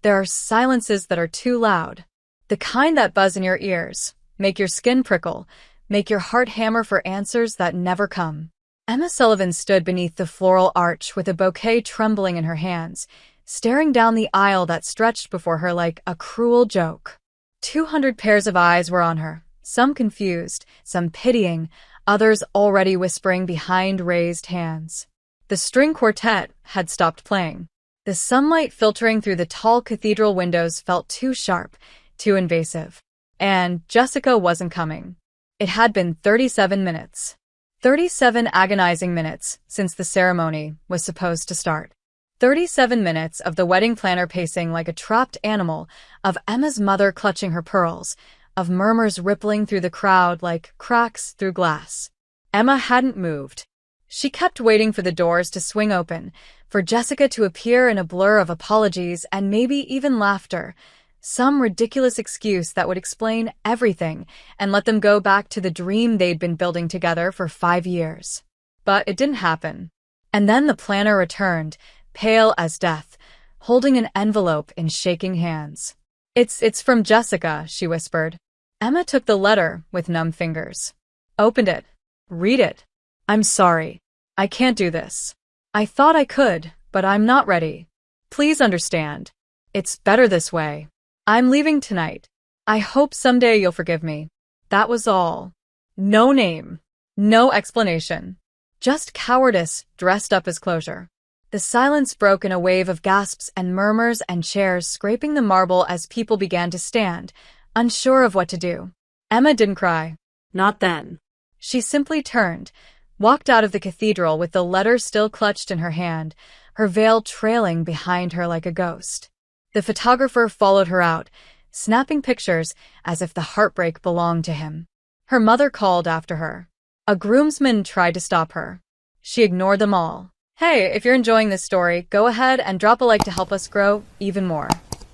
There are silences that are too loud. The kind that buzz in your ears, make your skin prickle, make your heart hammer for answers that never come. Emma Sullivan stood beneath the floral arch with a bouquet trembling in her hands, staring down the aisle that stretched before her like a cruel joke. 200 pairs of eyes were on her, some confused, some pitying, others already whispering behind raised hands. The string quartet had stopped playing. The sunlight filtering through the tall cathedral windows felt too sharp, too invasive. And Jessica wasn't coming. It had been 37 minutes. 37 agonizing minutes since the ceremony was supposed to start. 37 minutes of the wedding planner pacing like a trapped animal, of Emma's mother clutching her pearls, of murmurs rippling through the crowd like cracks through glass. Emma hadn't moved. She kept waiting for the doors to swing open, for Jessica to appear in a blur of apologies and maybe even laughter, some ridiculous excuse that would explain everything and let them go back to the dream they'd been building together for 5 years. But it didn't happen. And then the planner returned, pale as death, holding an envelope in shaking hands. It's from Jessica, she whispered. Emma took the letter with numb fingers. Opened it. Read it. I'm sorry. I can't do this. I thought I could, but I'm not ready. Please understand. It's better this way. I'm leaving tonight. I hope someday you'll forgive me. That was all. No name. No explanation. Just cowardice dressed up as closure. The silence broke in a wave of gasps and murmurs and chairs scraping the marble as people began to stand, unsure of what to do. Emma didn't cry. Not then. She simply turned, walked out of the cathedral with the letter still clutched in her hand, her veil trailing behind her like a ghost. The photographer followed her out, snapping pictures as if the heartbreak belonged to him. Her mother called after her. A groomsman tried to stop her. She ignored them all. Hey, if you're enjoying this story, go ahead and drop a like to help us grow even more.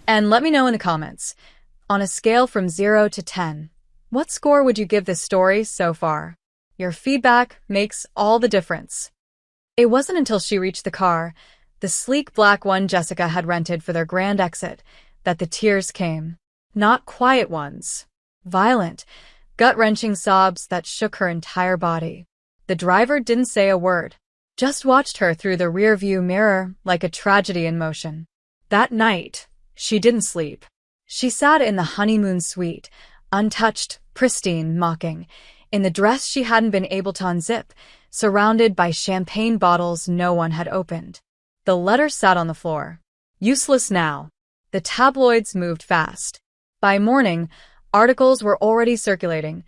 And let me know in the comments, on a scale from 0 to 10, what score would you give this story so far? Your feedback makes all the difference. It wasn't until she reached the car, the sleek black one Jessica had rented for their grand exit, that the tears came. Not quiet ones. Violent, gut-wrenching sobs that shook her entire body. The driver didn't say a word, just watched her through the rear-view mirror like a tragedy in motion. That night, she didn't sleep. She sat in the honeymoon suite, untouched, pristine, mocking, in the dress she hadn't been able to unzip, surrounded by champagne bottles no one had opened. The letter sat on the floor. Useless now. The tabloids moved fast. By morning, articles were already circulating.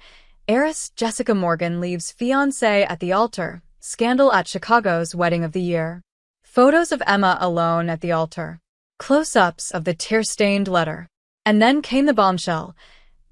Heiress Jessica Morgan leaves fiancé at the altar. Scandal at Chicago's wedding of the year. Photos of Emma alone at the altar. Close-ups of the tear-stained letter. And then came the bombshell.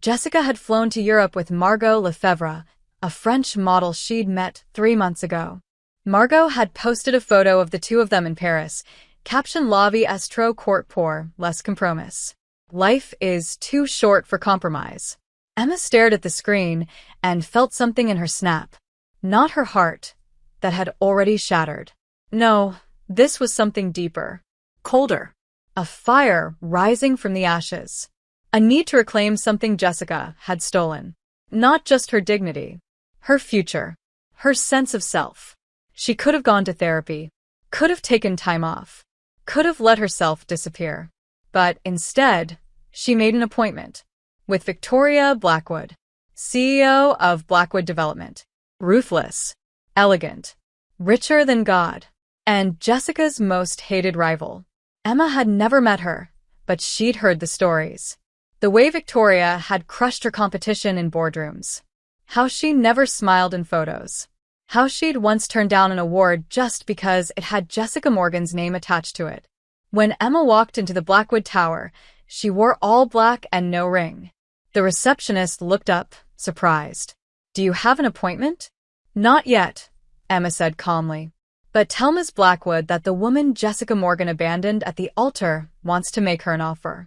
Jessica had flown to Europe with Margot Lefebvre, a French model she'd met 3 months ago. Margot had posted a photo of the two of them in Paris, caption La vie est trop courte pour les compromis. Life is too short for compromise. Emma stared at the screen and felt something in her snap. Not her heart, that had already shattered. No, this was something deeper. Colder. A fire rising from the ashes. A need to reclaim something Jessica had stolen. Not just her dignity. Her future. Her sense of self. She could have gone to therapy. Could have taken time off. Could have let herself disappear. But instead, she made an appointment. With Victoria Blackwood, CEO of Blackwood Development. Ruthless. Elegant. Richer than God. And Jessica's most hated rival. Emma had never met her, but she'd heard the stories. The way Victoria had crushed her competition in boardrooms. How she never smiled in photos. How she'd once turned down an award just because it had Jessica Morgan's name attached to it. When Emma walked into the Blackwood Tower, she wore all black and no ring. The receptionist looked up, surprised. "Do you have an appointment?" "Not yet," Emma said calmly. "But tell Ms. Blackwood that the woman Jessica Morgan abandoned at the altar wants to make her an offer."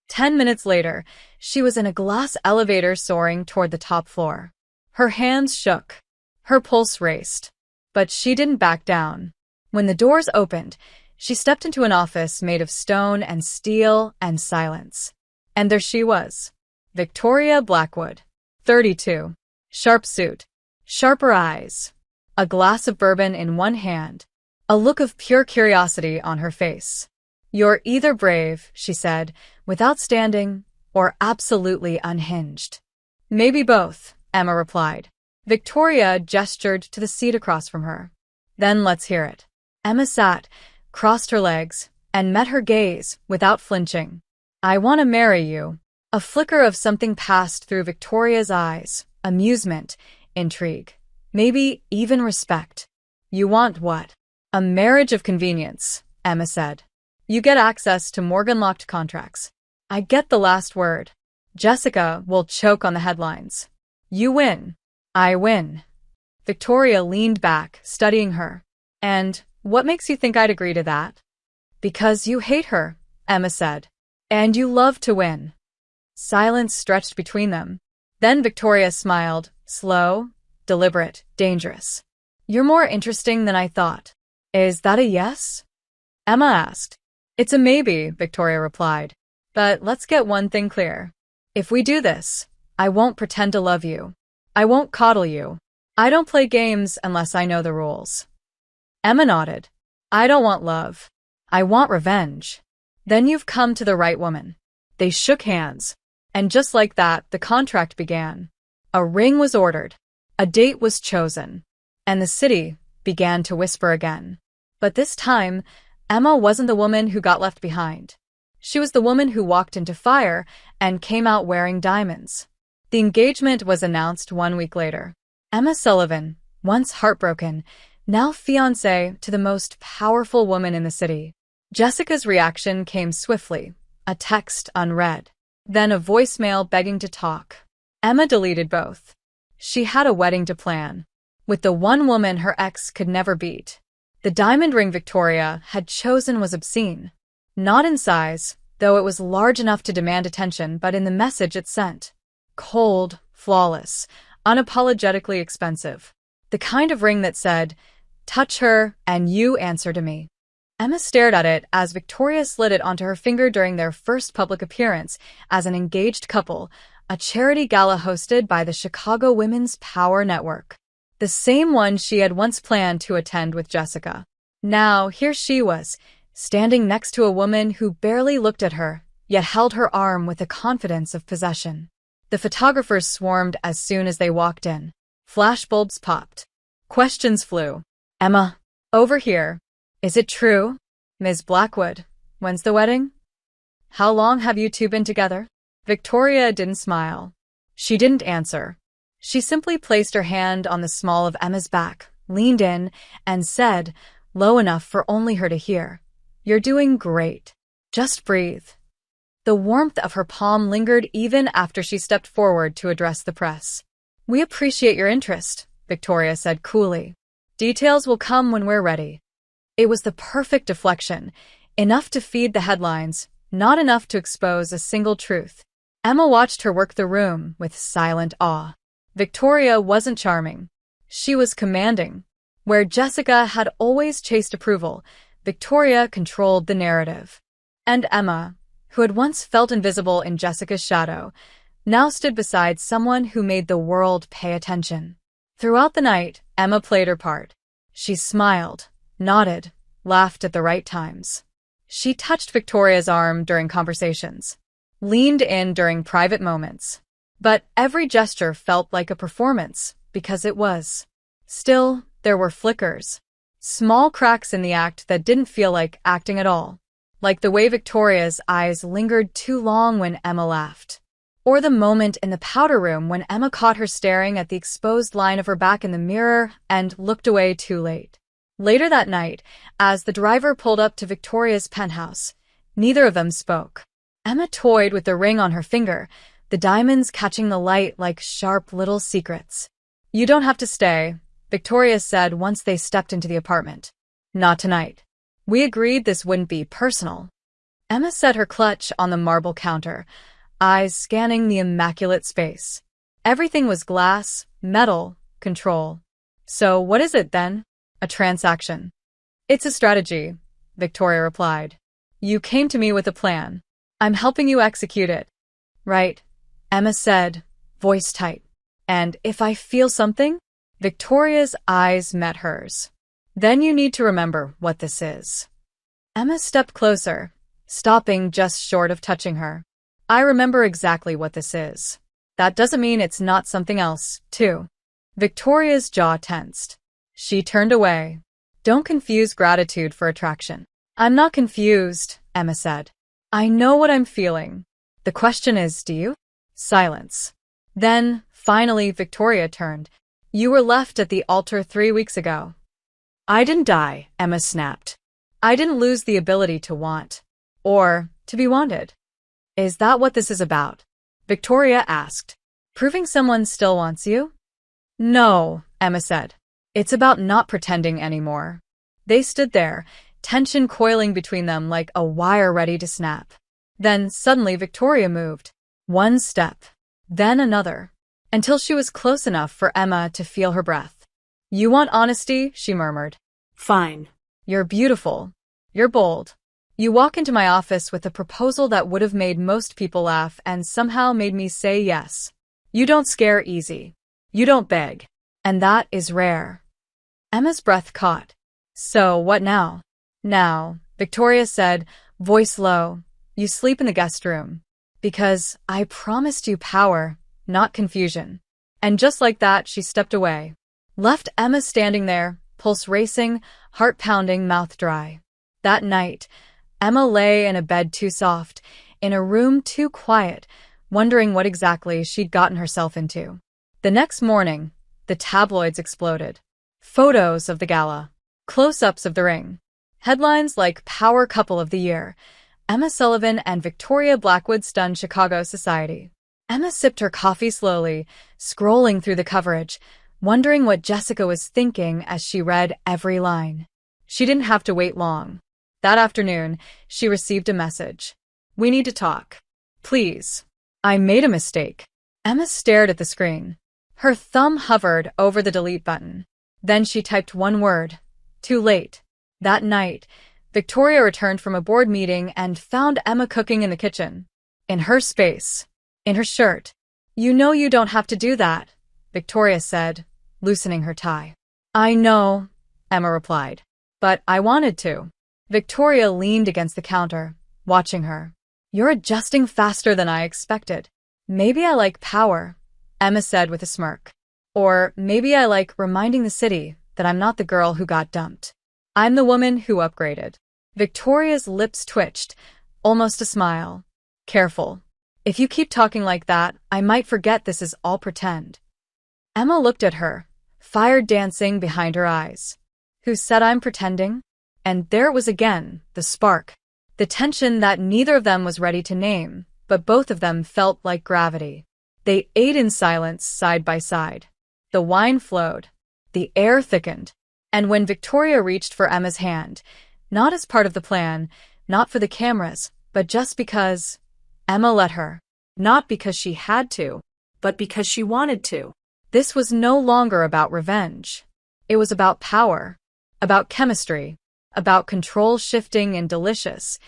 10 minutes later, she was in a glass elevator soaring toward the top floor. Her hands shook. Her pulse raced. But she didn't back down. When the doors opened, She stepped into an office made of stone and steel and silence. And there she was. Victoria Blackwood, 32. Sharp suit, sharper eyes, a glass of bourbon in one hand, a look of pure curiosity on her face. "You're either brave," she said, without standing, "or absolutely unhinged." "Maybe both," Emma replied. Victoria gestured to the seat across from her. "Then let's hear it." Emma sat, crossed her legs, and met her gaze without flinching. "I want to marry you." A flicker of something passed through Victoria's eyes, amusement, intrigue, maybe even respect. "You want what?" "A marriage of convenience," Emma said. "You get access to Morgan-locked contracts. I get the last word. Jessica will choke on the headlines. You win. I win." Victoria leaned back, studying her. "And what makes you think I'd agree to that?" "Because you hate her," Emma said. "And you love to win." Silence stretched between them. Then Victoria smiled, slow, deliberate, dangerous. "You're more interesting than I thought." "Is that a yes?" Emma asked. "It's a maybe," Victoria replied. "But let's get one thing clear. If we do this, I won't pretend to love you. I won't coddle you. I don't play games unless I know the rules." Emma nodded. "I don't want love. I want revenge." "Then you've come to the right woman." They shook hands. And just like that, the contract began. A ring was ordered. A date was chosen. And the city began to whisper again. But this time, Emma wasn't the woman who got left behind. She was the woman who walked into fire and came out wearing diamonds. The engagement was announced 1 week later. Emma Sullivan, once heartbroken, now fiancée to the most powerful woman in the city. Jessica's reaction came swiftly, a text unread. Then a voicemail begging to talk. Emma deleted both. She had a wedding to plan, with the one woman her ex could never beat. The diamond ring Victoria had chosen was obscene. Not in size, though it was large enough to demand attention, but in the message it sent. Cold, flawless, unapologetically expensive. The kind of ring that said, "Touch her, and you answer to me." Emma stared at it as Victoria slid it onto her finger during their first public appearance as an engaged couple, a charity gala hosted by the Chicago Women's Power Network. The same one she had once planned to attend with Jessica. Now, here she was, standing next to a woman who barely looked at her, yet held her arm with the confidence of possession. The photographers swarmed as soon as they walked in. Flashbulbs popped. Questions flew. "Emma, over here. Is it true? Ms. Blackwood, when's the wedding? How long have you two been together?" Victoria didn't smile. She didn't answer. She simply placed her hand on the small of Emma's back, leaned in, and said, low enough for only her to hear, "You're doing great. Just breathe." The warmth of her palm lingered even after she stepped forward to address the press. "We appreciate your interest," Victoria said coolly. "Details will come when we're ready." It was the perfect deflection, enough to feed the headlines, not enough to expose a single truth. Emma watched her work the room with silent awe. Victoria wasn't charming. She was commanding. Where Jessica had always chased approval, Victoria controlled the narrative. And Emma, who had once felt invisible in Jessica's shadow, now stood beside someone who made the world pay attention. Throughout the night, Emma played her part. She smiled, nodded, laughed at the right times. She touched Victoria's arm during conversations, leaned in during private moments. But every gesture felt like a performance, because it was. Still, there were flickers. Small cracks in the act that didn't feel like acting at all. Like the way Victoria's eyes lingered too long when Emma laughed. Or the moment in the powder room when Emma caught her staring at the exposed line of her back in the mirror and looked away too late. Later that night, as the driver pulled up to Victoria's penthouse, neither of them spoke. Emma toyed with the ring on her finger, the diamonds catching the light like sharp little secrets. "You don't have to stay," Victoria said once they stepped into the apartment. "Not tonight. We agreed this wouldn't be personal." Emma set her clutch on the marble counter, eyes scanning the immaculate space. Everything was glass, metal, control. "So what is it then?" "A transaction." "It's a strategy," Victoria replied. You came to me with a plan. I'm helping you execute it. Right, Emma said, voice tight. And if I feel something? Victoria's eyes met hers. Then you need to remember what this is. Emma stepped closer, stopping just short of touching her. I remember exactly what this is. That doesn't mean it's not something else, too. Victoria's jaw tensed. She turned away. Don't confuse gratitude for attraction. I'm not confused, Emma said. I know what I'm feeling. The question is, do you? Silence. Then, finally, Victoria turned. You were left at the altar 3 weeks ago. I didn't die, Emma snapped. I didn't lose the ability to want. Or to be wanted. Is that what this is about? Victoria asked. Proving someone still wants you? No, Emma said. It's about not pretending anymore. They stood there, tension coiling between them like a wire ready to snap. Then suddenly Victoria moved. One step, then another, until she was close enough for Emma to feel her breath. You want honesty? She murmured. Fine. You're beautiful. You're bold. You walk into my office with a proposal that would have made most people laugh and somehow made me say yes. You don't scare easy. You don't beg. And that is rare. Emma's breath caught. So, what now? Now, Victoria said, voice low, you sleep in the guest room. Because I promised you power, not confusion. And just like that, she stepped away. Left Emma standing there, pulse racing, heart pounding, mouth dry. That night, Emma lay in a bed too soft, in a room too quiet, wondering what exactly she'd gotten herself into. The next morning, the tabloids exploded. Photos of the gala. Close-ups of the ring. Headlines like Power Couple of the Year. Emma Sullivan and Victoria Blackwood stun Chicago society. Emma sipped her coffee slowly, scrolling through the coverage, wondering what Jessica was thinking as she read every line. She didn't have to wait long. That afternoon, she received a message. We need to talk. Please. I made a mistake. Emma stared at the screen. Her thumb hovered over the delete button. Then she typed one word. Too late. That night, Victoria returned from a board meeting and found Emma cooking in the kitchen. In her space. In her shirt. You know you don't have to do that, Victoria said, loosening her tie. I know, Emma replied. But I wanted to. Victoria leaned against the counter, watching her. You're adjusting faster than I expected. Maybe I like power, Emma said with a smirk. Or maybe I like reminding the city that I'm not the girl who got dumped. I'm the woman who upgraded. Victoria's lips twitched, almost a smile. Careful. If you keep talking like that, I might forget this is all pretend. Emma looked at her, fire dancing behind her eyes. Who said I'm pretending? And there it was again, the spark. The tension that neither of them was ready to name, but both of them felt like gravity. They ate in silence side by side. The wine flowed. The air thickened. And when Victoria reached for Emma's hand, not as part of the plan, not for the cameras, but just because, Emma let her. Not because she had to, but because she wanted to. This was no longer about revenge. It was about power, about chemistry, about control shifting in delicious,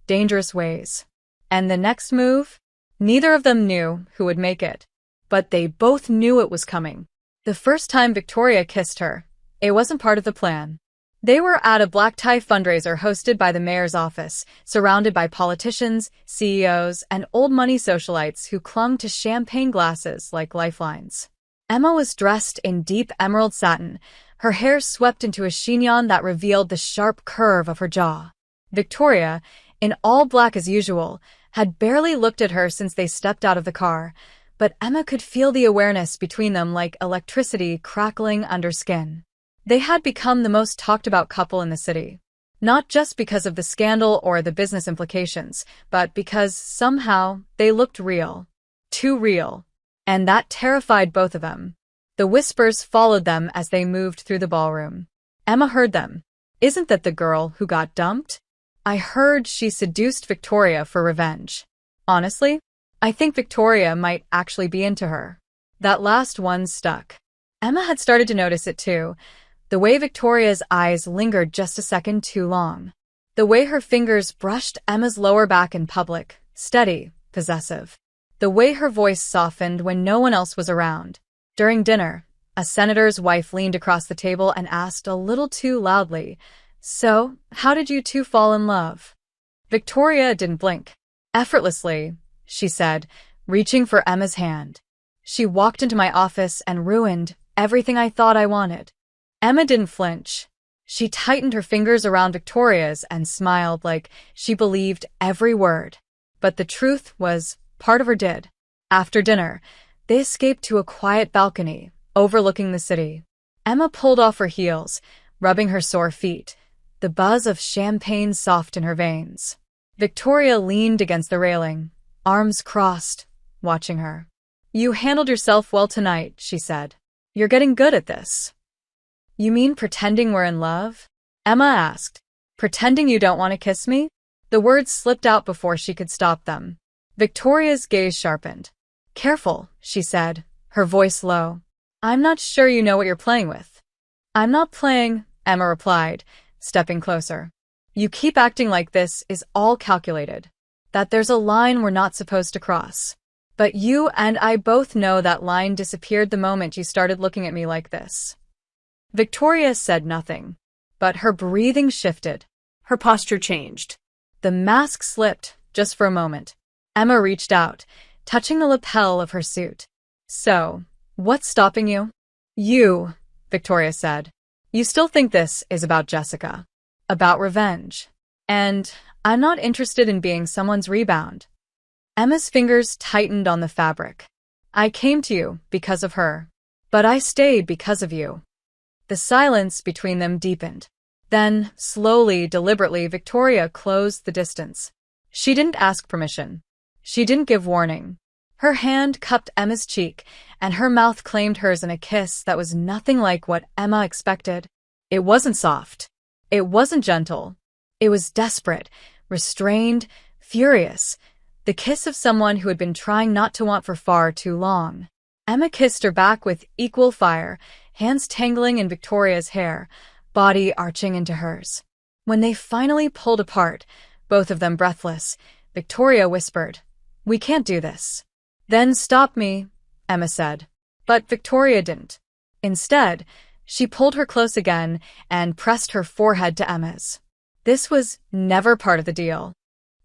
dangerous ways. And the next move? Neither of them knew who would make it, but they both knew it was coming. The first time Victoria kissed her, it wasn't part of the plan. They were at a black tie fundraiser hosted by the mayor's office, surrounded by politicians, CEOs, and old money socialites who clung to champagne glasses like lifelines. Emma was dressed in deep emerald satin, her hair swept into a chignon that revealed the sharp curve of her jaw. Victoria, in all black as usual, had barely looked at her since they stepped out of the car, but Emma could feel the awareness between them like electricity crackling under skin. They had become the most talked about couple in the city. Not just because of the scandal or the business implications, but because somehow they looked real. Too real. And that terrified both of them. The whispers followed them as they moved through the ballroom. Emma heard them. Isn't that the girl who got dumped? I heard she seduced Victoria for revenge. Honestly, I think Victoria might actually be into her. That last one stuck. Emma had started to notice it too. The way Victoria's eyes lingered just a second too long. The way her fingers brushed Emma's lower back in public, steady, possessive. The way her voice softened when no one else was around. During dinner, a senator's wife leaned across the table and asked a little too loudly, "So, how did you two fall in love?" Victoria didn't blink. "Effortlessly," she said, reaching for Emma's hand. "She walked into my office and ruined everything I thought I wanted." Emma didn't flinch. She tightened her fingers around Victoria's and smiled like she believed every word. But the truth was, part of her did. After dinner, they escaped to a quiet balcony overlooking the city. Emma pulled off her heels, rubbing her sore feet, the buzz of champagne soft in her veins. Victoria leaned against the railing, arms crossed, watching her. "You handled yourself well tonight," she said. "You're getting good at this." "You mean pretending we're in love?" Emma asked. "Pretending you don't want to kiss me?" The words slipped out before she could stop them. Victoria's gaze sharpened. "Careful," she said, her voice low. "I'm not sure you know what you're playing with." "I'm not playing," Emma replied, stepping closer. "You keep acting like this is all calculated, that there's a line we're not supposed to cross. But you and I both know that line disappeared the moment you started looking at me like this." Victoria said nothing, but her breathing shifted. Her posture changed. The mask slipped, just for a moment. Emma reached out, touching the lapel of her suit. "So, what's stopping you?" "You," Victoria said. "You still think this is about Jessica. About revenge. And I'm not interested in being someone's rebound." Emma's fingers tightened on the fabric. "I came to you because of her. But I stayed because of you." The silence between them deepened. Then, slowly, deliberately, Victoria closed the distance. She didn't ask permission. She didn't give warning. Her hand cupped Emma's cheek, and her mouth claimed hers in a kiss that was nothing like what Emma expected. It wasn't soft. It wasn't gentle. It was desperate, restrained, furious. The kiss of someone who had been trying not to want for far too long. Emma kissed her back with equal fire, hands tangling in Victoria's hair, body arching into hers. When they finally pulled apart, both of them breathless, Victoria whispered, "We can't do this." "Then stop me," Emma said. But Victoria didn't. Instead, she pulled her close again and pressed her forehead to Emma's. "This was never part of the deal."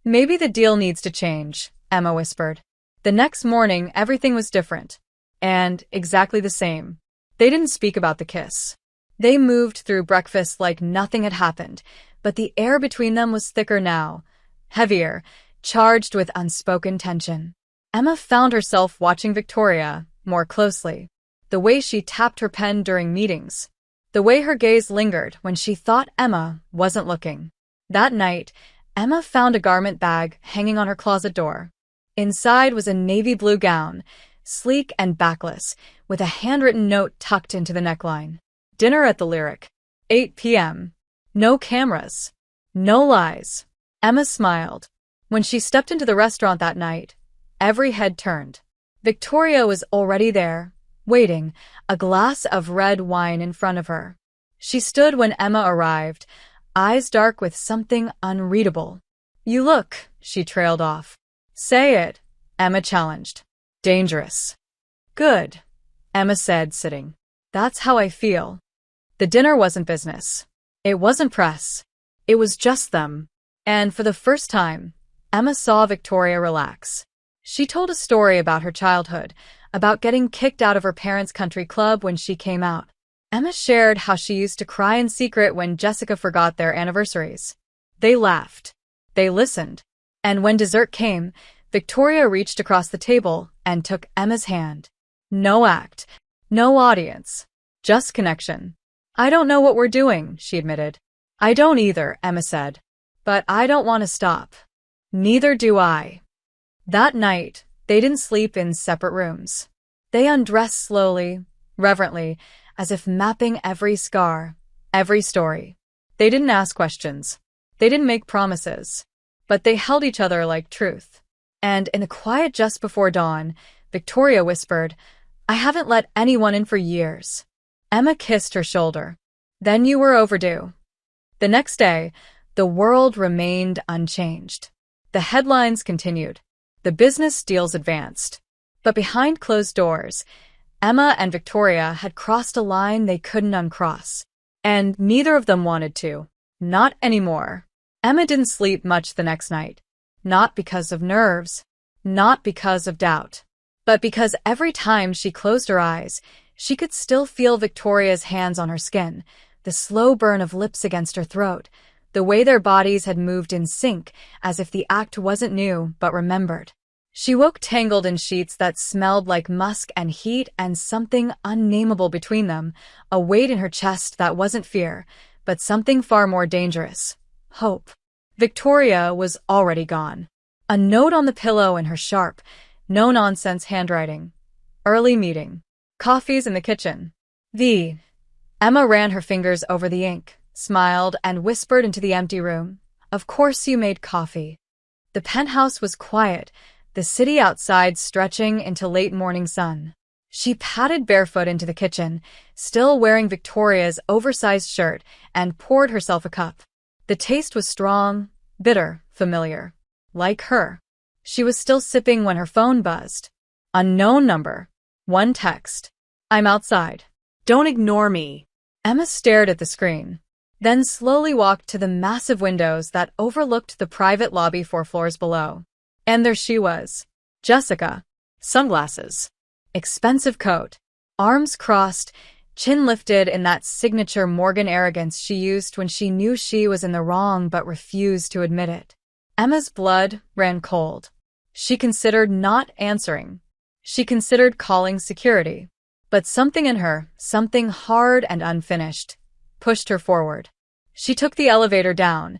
"Maybe the deal needs to change," Emma whispered. The next morning, everything was different. And exactly the same. They didn't speak about the kiss. They moved through breakfast like nothing had happened, but the air between them was thicker now, heavier, charged with unspoken tension. Emma found herself watching Victoria more closely. The way she tapped her pen during meetings. The way her gaze lingered when she thought Emma wasn't looking. That night, Emma found a garment bag hanging on her closet door. Inside was a navy blue gown, sleek and backless, with a handwritten note tucked into the neckline. Dinner at the Lyric. 8 p.m. No cameras. No lies. Emma smiled. When she stepped into the restaurant that night, every head turned. Victoria was already there, waiting, a glass of red wine in front of her. She stood when Emma arrived, eyes dark with something unreadable. "You look," she trailed off. "Say it," Emma challenged. "Dangerous." "Good," Emma said, sitting. "That's how I feel." The dinner wasn't business. It wasn't press. It was just them. And for the first time, Emma saw Victoria relax. She told a story about her childhood, about getting kicked out of her parents' country club when she came out. Emma shared how she used to cry in secret when Jessica forgot their anniversaries. They laughed. They listened. And when dessert came, Victoria reached across the table and took Emma's hand. No act. No audience. Just connection. "I don't know what we're doing," she admitted. "I don't either," Emma said. "But I don't want to stop." "Neither do I." That night, they didn't sleep in separate rooms. They undressed slowly, reverently, as if mapping every scar, every story. They didn't ask questions. They didn't make promises. But they held each other like truth. And in the quiet just before dawn, Victoria whispered, "I haven't let anyone in for years." Emma kissed her shoulder. "Then you were overdue." The next day, The world remained unchanged. The headlines continued. The business deals advanced. But behind closed doors, Emma and Victoria had crossed a line they couldn't uncross. And neither of them wanted to. Not anymore. Emma didn't sleep much the next night. Not because of nerves. Not because of doubt. But because every time she closed her eyes, she could still feel Victoria's hands on her skin, the slow burn of lips against her throat, the way their bodies had moved in sync, as if the act wasn't new but remembered. She woke tangled in sheets that smelled like musk and heat and something unnameable between them, a weight in her chest that wasn't fear, but something far more dangerous. Hope. Victoria was already gone. A note on the pillow in her sharp, no-nonsense handwriting. Early meeting. Coffee's in the kitchen. Emma ran her fingers over the ink, smiled, and whispered into the empty room. Of course you made coffee. The penthouse was quiet, the city outside stretching into late morning sun. She padded barefoot into the kitchen, still wearing Victoria's oversized shirt, and poured herself a cup. The taste was strong, bitter, familiar. Like her. She was still sipping when her phone buzzed. Unknown number. One text. I'm outside. Don't ignore me. Emma stared at the screen, then slowly walked to the massive windows that overlooked the private lobby 4 floors below. And there she was. Jessica. Sunglasses. Expensive coat. Arms crossed, chin lifted in that signature Morgan arrogance she used when she knew she was in the wrong but refused to admit it. Emma's blood ran cold. She considered not answering. She considered calling security. But something in her, something hard and unfinished, pushed her forward. She took the elevator down,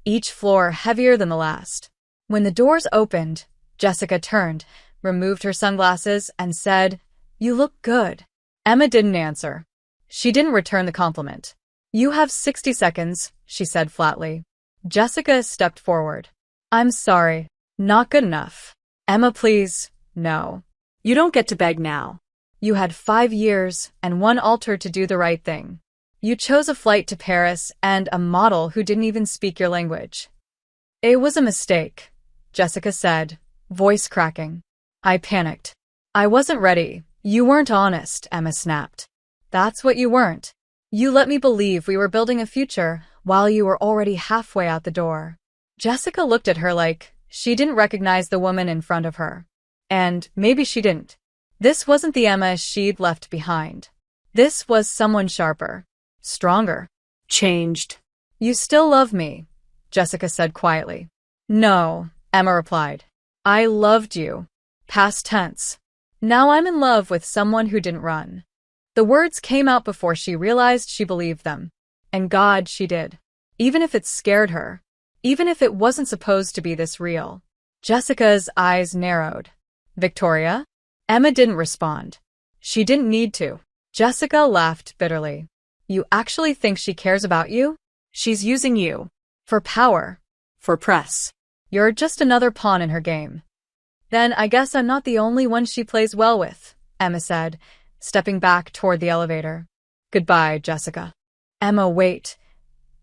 each floor heavier than the last. When the doors opened, Jessica turned, removed her sunglasses, and said, "You look good." Emma didn't answer. She didn't return the compliment. "You have 60 seconds," she said flatly. Jessica stepped forward. "I'm sorry. Not good enough." "Emma, please, no. You don't get to beg now. You had 5 years and 1 altar to do the right thing. You chose a flight to Paris and a model who didn't even speak your language." "It was a mistake," Jessica said, voice cracking. "I panicked. I wasn't ready." "You weren't honest," Emma snapped. "That's what you weren't. You let me believe we were building a future while you were already halfway out the door." Jessica looked at her like she didn't recognize the woman in front of her. And maybe she didn't. This wasn't the Emma she'd left behind. This was someone sharper, stronger, changed. "You still love me," Jessica said quietly. "No," Emma replied. "I loved you. Past tense. Now I'm in love with someone who didn't run." The words came out before she realized she believed them. And God, she did. Even if it scared her. Even if it wasn't supposed to be this real. Jessica's eyes narrowed. "Victoria?" Emma didn't respond. She didn't need to. Jessica laughed bitterly. "You actually think she cares about you? She's using you. For power. For press. You're just another pawn in her game." "Then I guess I'm not the only one she plays well with," Emma said, stepping back toward the elevator. "Goodbye, Jessica." "Emma, wait.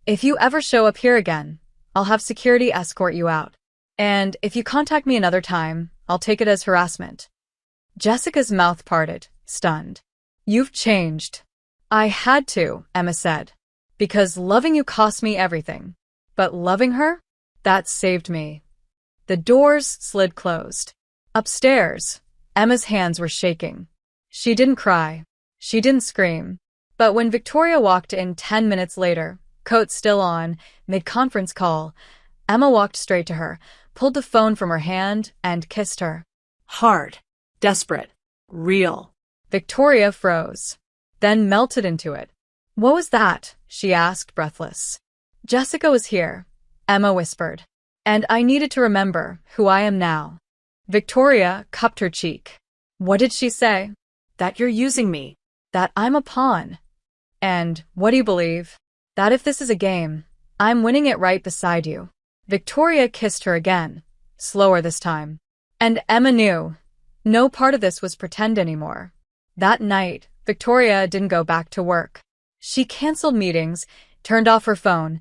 If you ever show up here again, I'll have security escort you out. And if you contact me another time, I'll take it as harassment." Jessica's mouth parted, stunned. "You've changed." "I had to," Emma said. "Because loving you cost me everything. But loving her? That saved me." The doors slid closed. Upstairs, Emma's hands were shaking. She didn't cry. She didn't scream. But when Victoria walked in 10 minutes later, coat still on, mid-conference call, Emma walked straight to her, pulled the phone from her hand, and kissed her. Hard, desperate, real. Victoria froze, then melted into it. "What was that?" she asked, breathless. "Jessica was here," Emma whispered. "And I needed to remember who I am now." Victoria cupped her cheek. "What did she say?" "That you're using me. That I'm a pawn. And what do you believe?" "That if this is a game, I'm winning it right beside you." Victoria kissed her again, slower this time. And Emma knew. No part of this was pretend anymore. That night, Victoria didn't go back to work. She canceled meetings, turned off her phone,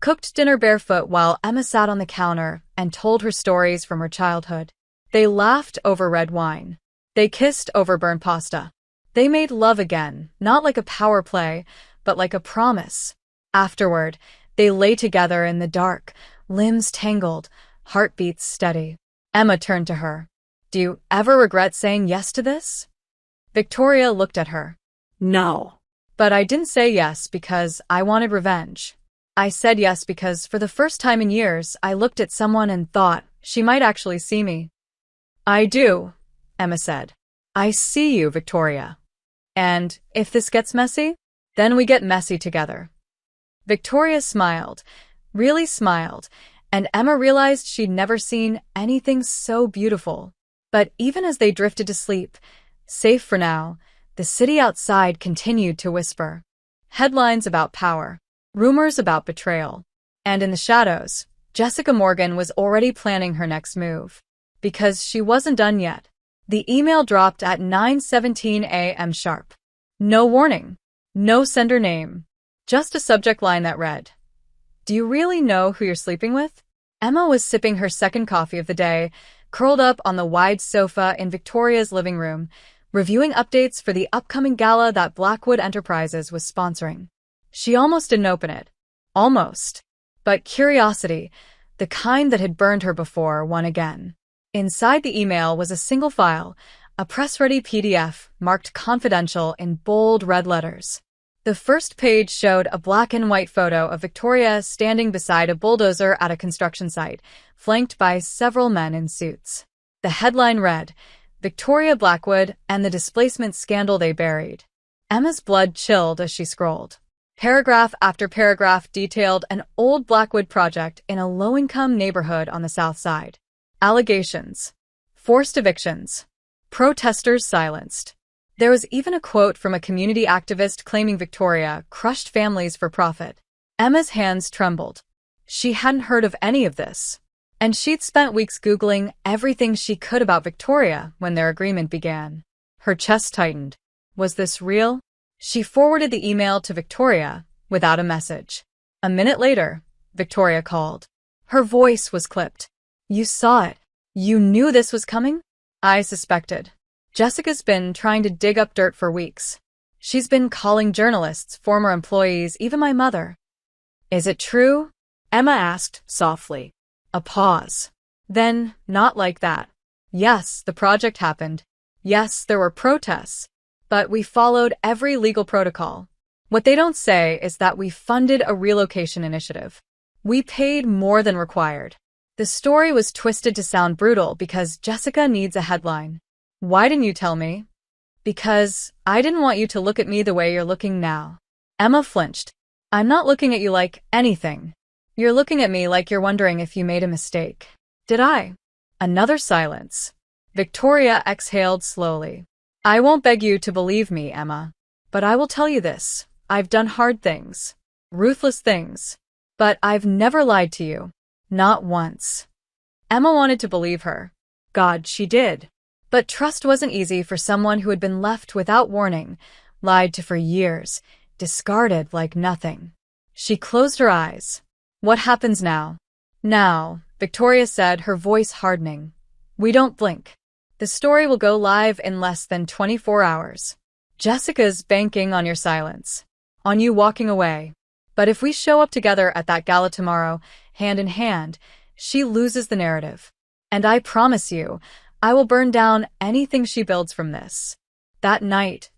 cooked dinner barefoot while Emma sat on the counter and told her stories from her childhood. They laughed over red wine. They kissed over burnt pasta. They made love again, not like a power play, but like a promise. Afterward, they lay together in the dark, limbs tangled, heartbeats steady. Emma turned to her. "Do you ever regret saying yes to this?" Victoria looked at her. No. "But I didn't say yes because I wanted revenge. I said yes because for the first time in years, I looked at someone and thought she might actually see me." "I do," Emma said. "I see you, Victoria. And if this gets messy, then we get messy together." Victoria smiled, really smiled, and Emma realized she'd never seen anything so beautiful. But even as they drifted to sleep, safe for now, the city outside continued to whisper. Headlines about power, rumors about betrayal. And in the shadows, Jessica Morgan was already planning her next move. Because she wasn't done yet. The email dropped at 9:17 a.m. sharp. No warning. No sender name. Just a subject line that read, "Do you really know who you're sleeping with?" Emma was sipping her second coffee of the day, curled up on the wide sofa in Victoria's living room, reviewing updates for the upcoming gala that Blackwood Enterprises was sponsoring. She almost didn't open it. Almost. But curiosity, the kind that had burned her before, won again. Inside the email was a single file, a press-ready PDF marked confidential in bold red letters. The first page showed a black and white photo of Victoria standing beside a bulldozer at a construction site, flanked by several men in suits. The headline read, "Victoria Blackwood and the displacement scandal they buried." Emma's blood chilled as she scrolled. Paragraph after paragraph detailed an old Blackwood project in a low-income neighborhood on the south side. Allegations. Forced evictions. Protesters silenced. There was even a quote from a community activist claiming Victoria crushed families for profit. Emma's hands trembled. She hadn't heard of any of this. And she'd spent weeks Googling everything she could about Victoria when their agreement began. Her chest tightened. Was this real? She forwarded the email to Victoria without a message. A minute later, Victoria called. Her voice was clipped. "You saw it. You knew this was coming?" "I suspected. Jessica's been trying to dig up dirt for weeks. She's been calling journalists, former employees, even my mother." "Is it true?" Emma asked softly. A pause. Then, not like that. "Yes, the project happened. Yes, there were protests. But we followed every legal protocol. What they don't say is that we funded a relocation initiative. We paid more than required. The story was twisted to sound brutal because Jessica needs a headline. Why didn't you tell me?" "Because I didn't want you to look at me the way you're looking now." Emma flinched. "I'm not looking at you like anything. You're looking at me like you're wondering if you made a mistake." "Did I?" Another silence. Victoria exhaled slowly. "I won't beg you to believe me, Emma. But I will tell you this. I've done hard things. Ruthless things. But I've never lied to you. Not once." Emma wanted to believe her. God, she did. But trust wasn't easy for someone who had been left without warning, lied to for years, discarded like nothing. She closed her eyes. "What happens now?" "Now," Victoria said, her voice hardening. "We don't blink. The story will go live in less than 24 hours. Jessica's banking on your silence. On you walking away. But if we show up together at that gala tomorrow, hand in hand, she loses the narrative. And I promise you, I will burn down anything she builds from this." That night,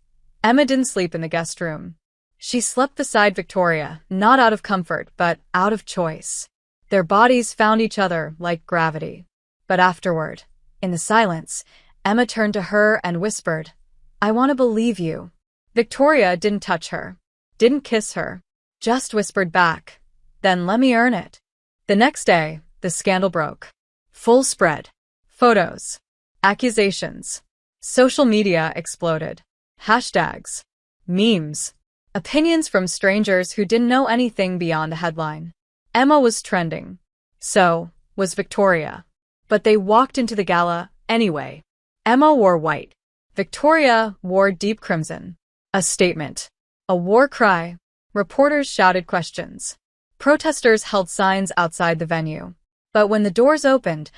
Emma didn't sleep in the guest room. She slept beside Victoria, not out of comfort, but out of choice. Their bodies found each other like gravity. But afterward, in the silence, Emma turned to her and whispered, "I want to believe you." Victoria didn't touch her, didn't kiss her, just whispered back, "Then let me earn it." The next day, the scandal broke. Full spread. Photos. Accusations. Social media exploded. Hashtags. Memes. Opinions from strangers who didn't know anything beyond the headline. Emma was trending. So was Victoria. But they walked into the gala anyway. Emma wore white. Victoria wore deep crimson. A statement. A war cry. Reporters shouted questions. Protesters held signs outside the venue. But when the doors opened,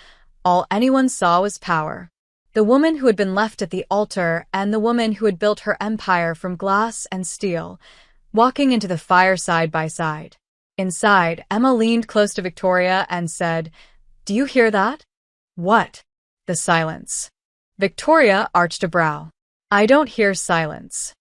all anyone saw was power. The woman who had been left at the altar and the woman who had built her empire from glass and steel, walking into the fire side by side. Inside, Emma leaned close to Victoria and said, "Do you hear that?" "What?" The silence. Victoria arched a brow. "I don't hear silence."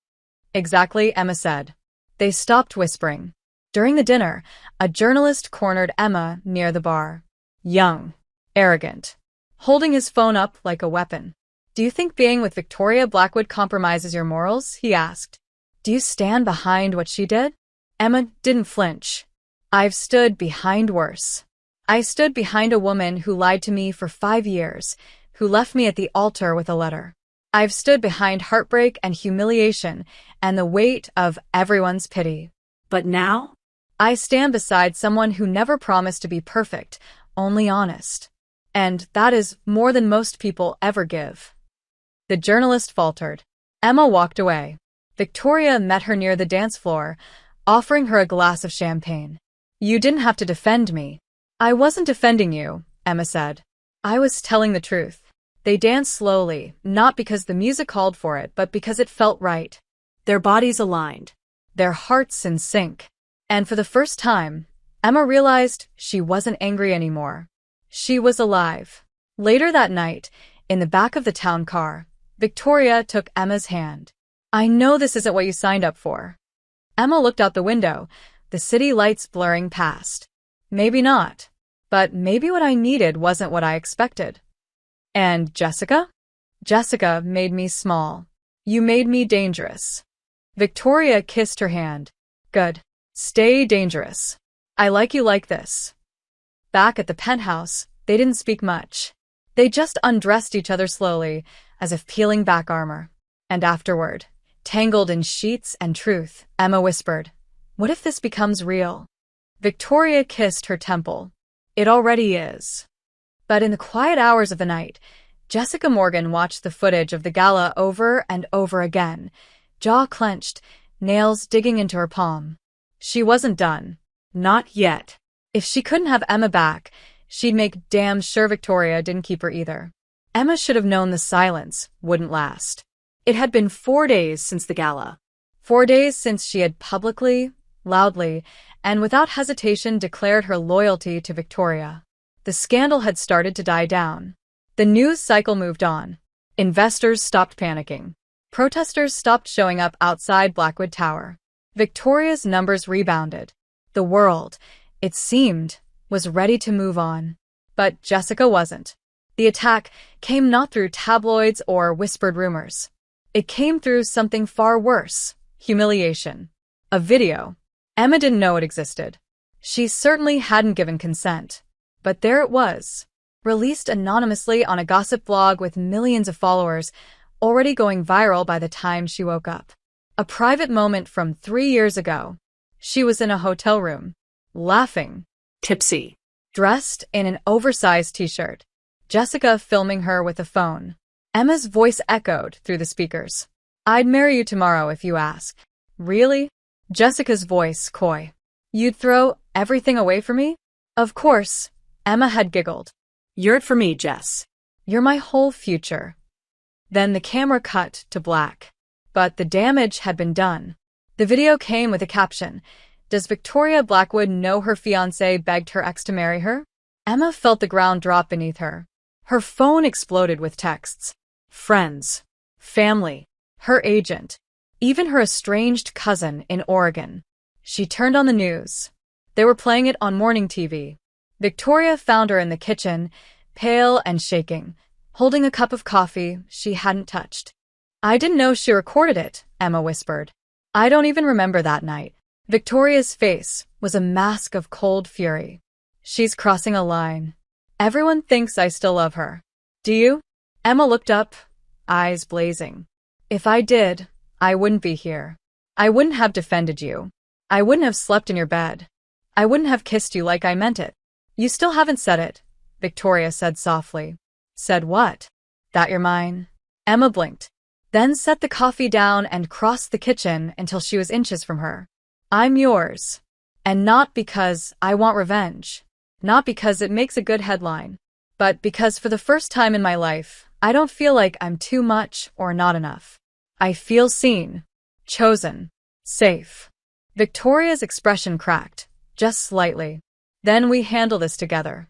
"Exactly," Emma said. They stopped whispering. During the dinner, a journalist cornered Emma near the bar. Young. Arrogant. Holding his phone up like a weapon. "Do you think being with Victoria Blackwood compromises your morals?" he asked. "Do you stand behind what she did?" Emma didn't flinch. "I've stood behind worse. I stood behind a woman who lied to me for 5 years, who left me at the altar with a letter. I've stood behind heartbreak and humiliation and the weight of everyone's pity. But now, I stand beside someone who never promised to be perfect, only honest. And that is more than most people ever give." The journalist faltered. Emma walked away. Victoria met her near the dance floor, offering her a glass of champagne. "You didn't have to defend me." "I wasn't defending you," Emma said. "I was telling the truth." They danced slowly, not because the music called for it, but because it felt right. Their bodies aligned, their hearts in sync. And for the first time, Emma realized she wasn't angry anymore. She was alive. Later that night, in the back of the town car, Victoria took Emma's hand. "I know this isn't what you signed up for." Emma looked out the window, the city lights blurring past. "Maybe not. But maybe what I needed wasn't what I expected." "And Jessica?" "Jessica made me small. You made me dangerous." Victoria kissed her hand. "Good. Stay dangerous. I like you like this." Back at the penthouse, they didn't speak much. They just undressed each other slowly, as if peeling back armor. And afterward, tangled in sheets and truth, Emma whispered, "What if this becomes real?" Victoria kissed her temple. "It already is." But in the quiet hours of the night, Jessica Morgan watched the footage of the gala over and over again, jaw clenched, nails digging into her palm. She wasn't done. Not yet. If she couldn't have Emma back, she'd make damn sure Victoria didn't keep her either. Emma should have known the silence wouldn't last. It had been 4 days since the gala. 4 days since she had publicly, loudly, and without hesitation declared her loyalty to Victoria. The scandal had started to die down. The news cycle moved on. Investors stopped panicking. Protesters stopped showing up outside Blackwood Tower. Victoria's numbers rebounded. The world, it seemed, was ready to move on. But Jessica wasn't. The attack came not through tabloids or whispered rumors. It came through something far worse: humiliation. A video. Emma didn't know it existed. She certainly hadn't given consent. But there it was, released anonymously on a gossip blog with millions of followers, already going viral by the time she woke up. A private moment from 3 years ago. She was in a hotel room, laughing, tipsy, dressed in an oversized t-shirt. Jessica filming her with a phone. Emma's voice echoed through the speakers. "I'd marry you tomorrow if you ask." "Really?" Jessica's voice coy. "You'd throw everything away for me?" "Of course." Emma had giggled. "You're it for me, Jess. You're my whole future." Then the camera cut to black. But the damage had been done. The video came with a caption, "Does Victoria Blackwood know her fiancé begged her ex to marry her?" Emma felt the ground drop beneath her. Her phone exploded with texts. Friends. Family. Her agent. Even her estranged cousin in Oregon. She turned on the news. They were playing it on morning TV. Victoria found her in the kitchen, pale and shaking, holding a cup of coffee she hadn't touched. "I didn't know she recorded it," Emma whispered. "I don't even remember that night." Victoria's face was a mask of cold fury. "She's crossing a line. Everyone thinks I still love her. Do you?" Emma looked up, eyes blazing. "If I did, I wouldn't be here. I wouldn't have defended you. I wouldn't have slept in your bed. I wouldn't have kissed you like I meant it." "You still haven't said it," Victoria said softly. "Said what?" "That you're mine." Emma blinked, then set the coffee down and crossed the kitchen until she was inches from her. "I'm yours." And not because I want revenge. Not because it makes a good headline. But because for the first time in my life, I don't feel like I'm too much or not enough. I feel seen, chosen, safe. Victoria's expression cracked, just slightly. Then we handle this together.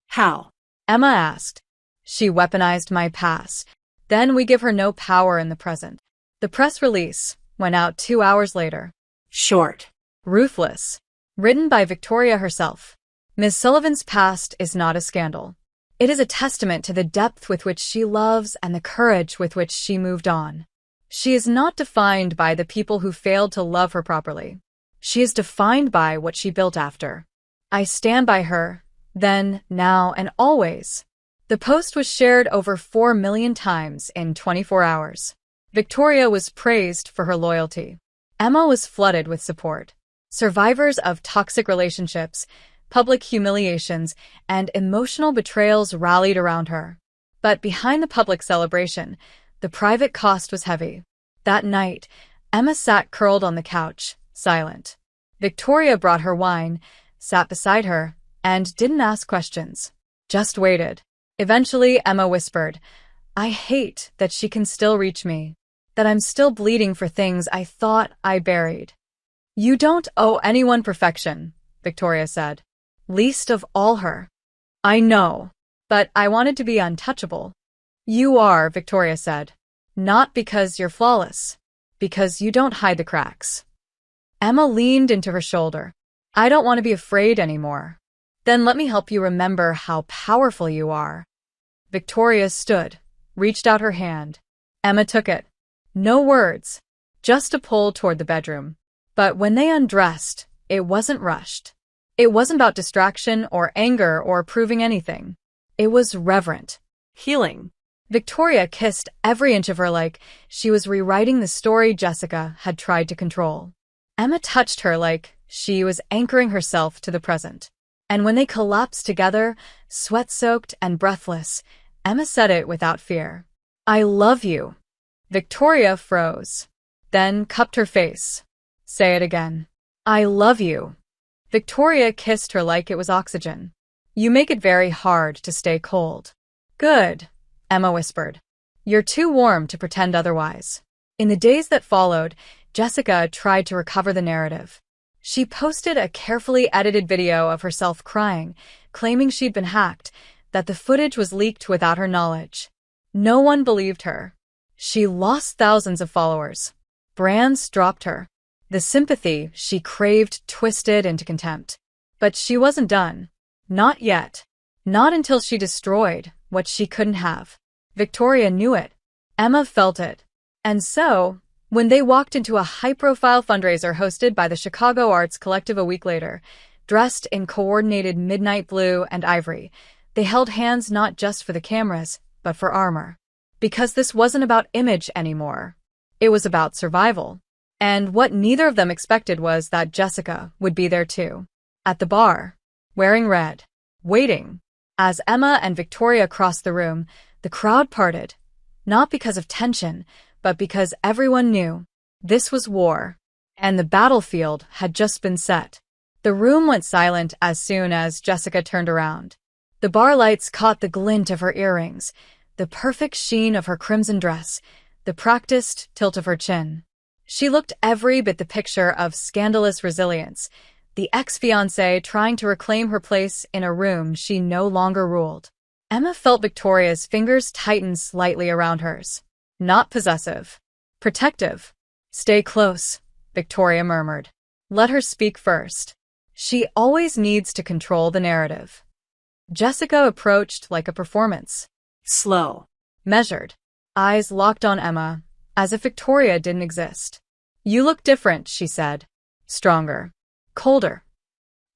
How? Emma asked. She weaponized my past. Then we give her no power in the present. The press release went out 2 hours later. Short. Ruthless. Written by Victoria herself. Ms. Sullivan's past is not a scandal. It is a testament to the depth with which she loves and the courage with which she moved on. She is not defined by the people who failed to love her properly. She is defined by what she built after. I stand by her, then, now, and always. The post was shared over 4 million times in 24 hours. Victoria was praised for her loyalty. Emma was flooded with support. Survivors of toxic relationships, public humiliations, and emotional betrayals rallied around her. But behind the public celebration, the private cost was heavy. That night, Emma sat curled on the couch, silent. Victoria brought her wine, sat beside her, and didn't ask questions. Just waited. Eventually, Emma whispered, "I hate that she can still reach me. That I'm still bleeding for things I thought I buried." "You don't owe anyone perfection," Victoria said. "Least of all her." "I know, but I wanted to be untouchable." "You are," Victoria said. "Not because you're flawless. Because you don't hide the cracks." Emma leaned into her shoulder. "I don't want to be afraid anymore." "Then let me help you remember how powerful you are." Victoria stood, reached out her hand. Emma took it. No words, just a pull toward the bedroom. But when they undressed, it wasn't rushed. It wasn't about distraction or anger or proving anything. It was reverent. Healing. Victoria kissed every inch of her like she was rewriting the story Jessica had tried to control. Emma touched her like she was anchoring herself to the present. And when they collapsed together, sweat-soaked and breathless, Emma said it without fear. "I love you." Victoria froze, then cupped her face. "Say it again." "I love you." Victoria kissed her like it was oxygen. "You make it very hard to stay cold." "Good," Emma whispered. "You're too warm to pretend otherwise." In the days that followed, Jessica tried to recover the narrative. She posted a carefully edited video of herself crying, claiming she'd been hacked, that the footage was leaked without her knowledge. No one believed her. She lost thousands of followers. Brands dropped her. The sympathy she craved twisted into contempt. But she wasn't done. Not yet. Not until she destroyed what she couldn't have. Victoria knew it. Emma felt it. And so, when they walked into a high-profile fundraiser hosted by the Chicago Arts Collective a week later, dressed in coordinated midnight blue and ivory, they held hands not just for the cameras, but for armor. Because this wasn't about image anymore. It was about survival. And what neither of them expected was that Jessica would be there too. At the bar, wearing red, waiting. As Emma and Victoria crossed the room, the crowd parted. Not because of tension, but because everyone knew this was war, and the battlefield had just been set. The room went silent as soon as Jessica turned around. The bar lights caught the glint of her earrings, the perfect sheen of her crimson dress, the practiced tilt of her chin. She looked every bit the picture of scandalous resilience, the ex-fiancé trying to reclaim her place in a room she no longer ruled. Emma felt Victoria's fingers tighten slightly around hers. Not possessive. Protective. "Stay close," Victoria murmured. "Let her speak first. She always needs to control the narrative." Jessica approached like a performance. Slow. Measured. Eyes locked on Emma, as if Victoria didn't exist. "You look different," she said. Stronger. Colder.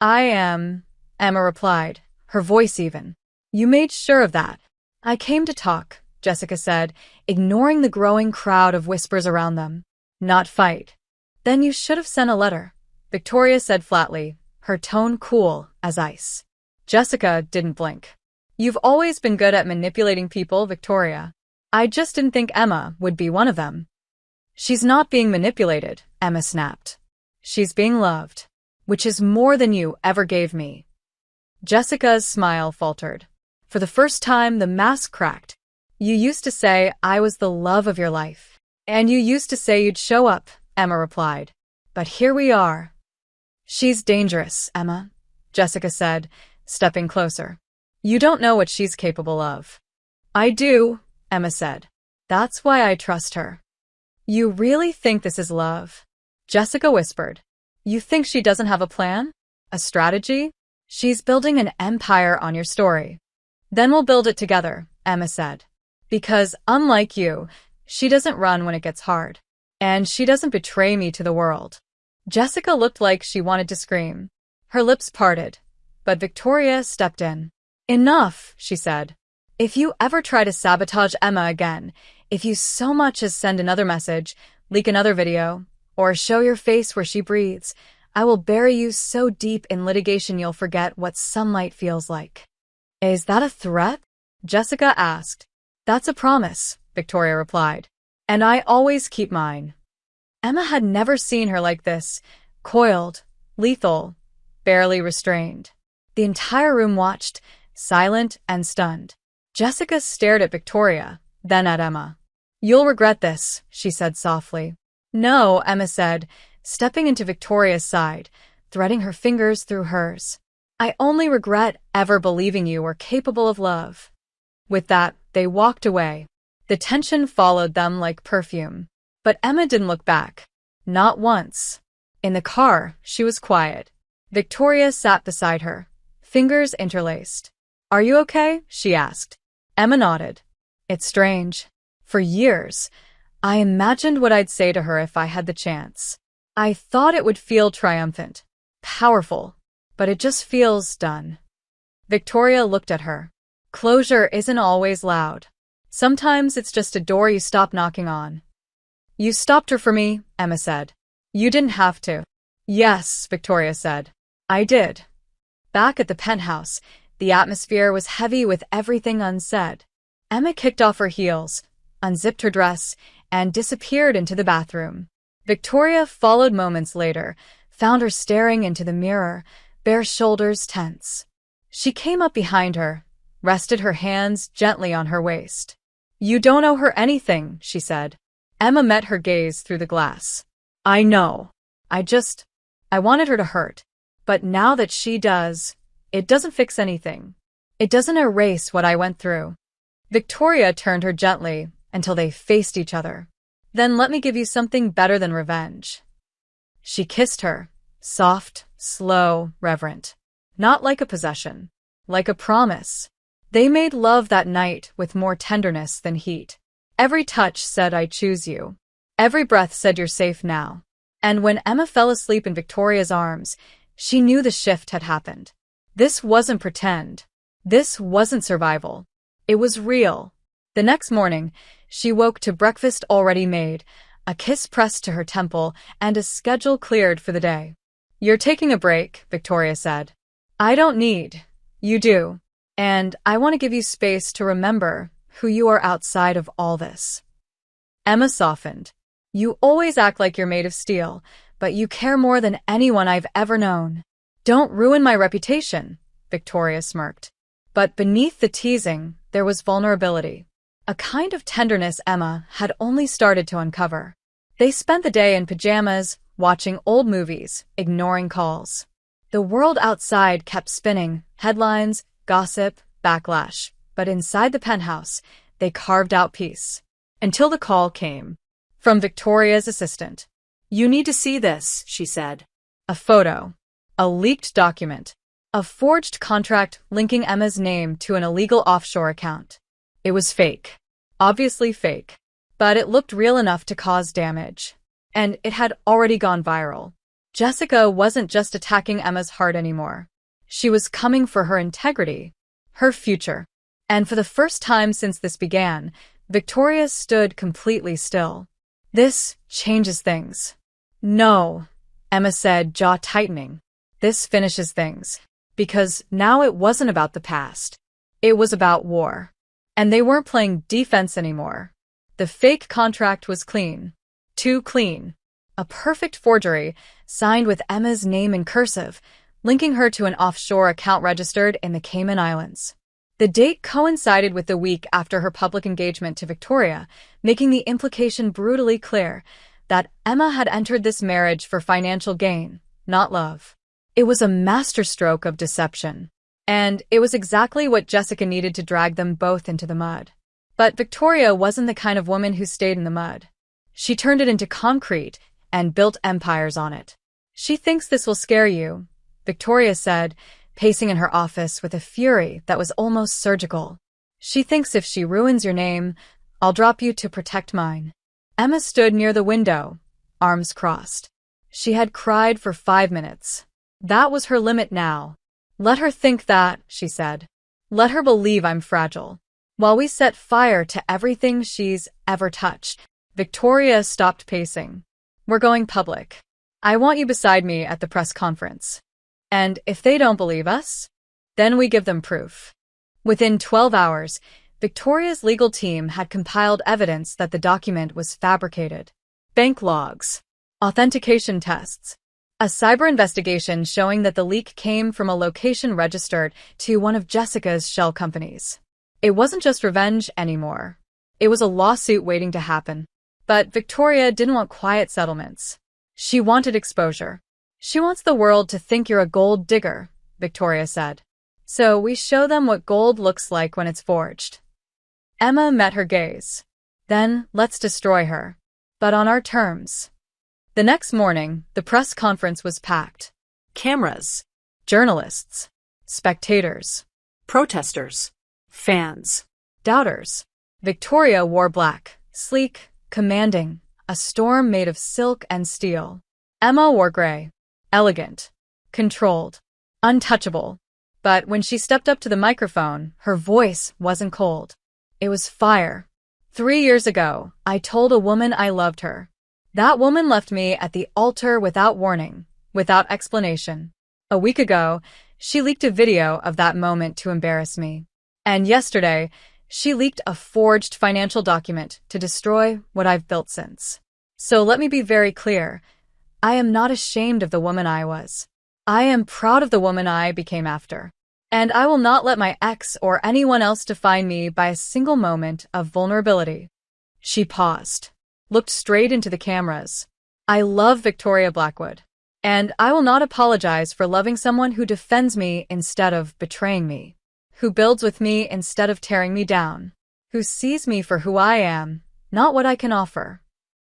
"I am," Emma replied, her voice even. "You made sure of that." "I came to talk," Jessica said, ignoring the growing crowd of whispers around them. "Not fight." "Then you should have sent a letter," Victoria said flatly, her tone cool as ice. Jessica didn't blink. "You've always been good at manipulating people, Victoria. I just didn't think Emma would be one of them." "She's not being manipulated," Emma snapped. "She's being loved." which is more than you ever gave me. Jessica's smile faltered. For the first time, the mask cracked. You used to say I was the love of your life. And you used to say you'd show up, Emma replied. But here we are. She's dangerous, Emma, Jessica said, stepping closer. You don't know what she's capable of. I do, Emma said. That's why I trust her. You really think this is love? Jessica whispered. You think she doesn't have a plan? A strategy? She's building an empire on your story. Then we'll build it together, Emma said. Because, unlike you, she doesn't run when it gets hard. And she doesn't betray me to the world. Jessica looked like she wanted to scream. Her lips parted, but Victoria stepped in. Enough, she said. If you ever try to sabotage Emma again, if you so much as send another message, leak another video, or show your face where she breathes, I will bury you so deep in litigation you'll forget what sunlight feels like. Is that a threat? Jessica asked. That's a promise, Victoria replied. And I always keep mine. Emma had never seen her like this, coiled, lethal, barely restrained. The entire room watched, silent and stunned. Jessica stared at Victoria, then at Emma. You'll regret this, she said softly. No, Emma said, stepping into Victoria's side, threading her fingers through hers. I only regret ever believing you were capable of love. With that, they walked away. The tension followed them like perfume. But Emma didn't look back. Not once. In the car, she was quiet. Victoria sat beside her, fingers interlaced. Are you okay? She asked. Emma nodded. It's strange. For years, I imagined what I'd say to her if I had the chance. I thought it would feel triumphant, powerful, but it just feels done. Victoria looked at her. Closure isn't always loud. Sometimes it's just a door you stop knocking on. You stopped her for me, Emma said. You didn't have to. Yes, Victoria said. I did. Back at the penthouse, the atmosphere was heavy with everything unsaid. Emma kicked off her heels, unzipped her dress, and disappeared into the bathroom. Victoria followed moments later, found her staring into the mirror, bare shoulders tense. She came up behind her, rested her hands gently on her waist. You don't owe her anything, she said. Emma met her gaze through the glass. I know. I wanted her to hurt. But now that she does, it doesn't fix anything. It doesn't erase what I went through. Victoria turned her gently until they faced each other. Then let me give you something better than revenge. She kissed her, soft, slow, reverent. Not like a possession, like a promise. They made love that night with more tenderness than heat. Every touch said, I choose you. Every breath said, you're safe now. And when Emma fell asleep in Victoria's arms, she knew the shift had happened. This wasn't pretend. This wasn't survival. It was real. The next morning, she woke to breakfast already made, a kiss pressed to her temple, and a schedule cleared for the day. You're taking a break, Victoria said. I don't need. You do. And I want to give you space to remember who you are outside of all this. Emma softened. You always act like you're made of steel, but you care more than anyone I've ever known. Don't ruin my reputation, Victoria smirked. But beneath the teasing, there was vulnerability. A kind of tenderness Emma had only started to uncover. They spent the day in pajamas, watching old movies, ignoring calls. The world outside kept spinning, headlines, gossip, backlash. But inside the penthouse, they carved out peace. Until the call came. From Victoria's assistant. You need to see this, she said. A photo. A leaked document. A forged contract linking Emma's name to an illegal offshore account. It was fake. Obviously fake. But it looked real enough to cause damage. And it had already gone viral. Jessica wasn't just attacking Emma's heart anymore. She was coming for her integrity. Her future. And for the first time since this began, Victoria stood completely still. This changes things. No, Emma said, jaw tightening. This finishes things. Because now it wasn't about the past. It was about war. And they weren't playing defense anymore. The fake contract was clean. Too clean. a perfect forgery, signed with Emma's name in cursive, linking her to an offshore account registered in the Cayman Islands. The date coincided with the week after her public engagement to Victoria, making the implication brutally clear that Emma had entered this marriage for financial gain, not love. It was a masterstroke of deception, and it was exactly what Jessica needed to drag them both into the mud. But Victoria wasn't the kind of woman who stayed in the mud. She turned it into concrete and built empires on it. "She thinks this will scare you," Victoria said, pacing in her office with a fury that was almost surgical. "She thinks if she ruins your name, I'll drop you to protect mine." Emma stood near the window, arms crossed. She had cried for 5 minutes. That was her limit now. "Let her think that," she said. "Let her believe I'm fragile. While we set fire to everything she's ever touched." Victoria stopped pacing. "We're going public. I want you beside me at the press conference. And if they don't believe us, then we give them proof." Within 12 hours, Victoria's legal team had compiled evidence that the document was fabricated. Bank logs, authentication tests, a cyber investigation showing that the leak came from a location registered to one of Jessica's shell companies. It wasn't just revenge anymore. It was a lawsuit waiting to happen. But Victoria didn't want quiet settlements. She wanted exposure. "She wants the world to think you're a gold digger," Victoria said. "So we show them what gold looks like when it's forged." Emma met her gaze. "Then let's destroy her. But on our terms." The next morning, the press conference was packed. Cameras, Journalists, spectators, protesters, fans, doubters. Victoria wore black, sleek, commanding, a storm made of silk and steel. Emma wore gray, elegant, controlled, untouchable. But when she stepped up to the microphone, her voice wasn't cold. It was fire. "3 years ago, I told a woman I loved her. That woman left me at the altar without warning, without explanation. A week ago, she leaked a video of that moment to embarrass me. And yesterday, she leaked a forged financial document to destroy what I've built since. So let me be very clear. I am not ashamed of the woman I was. I am proud of the woman I became after. And I will not let my ex or anyone else define me by a single moment of vulnerability." She paused, looked straight into the cameras. "I love Victoria Blackwood. And I will not apologize for loving someone who defends me instead of betraying me, who builds with me instead of tearing me down, who sees me for who I am, not what I can offer."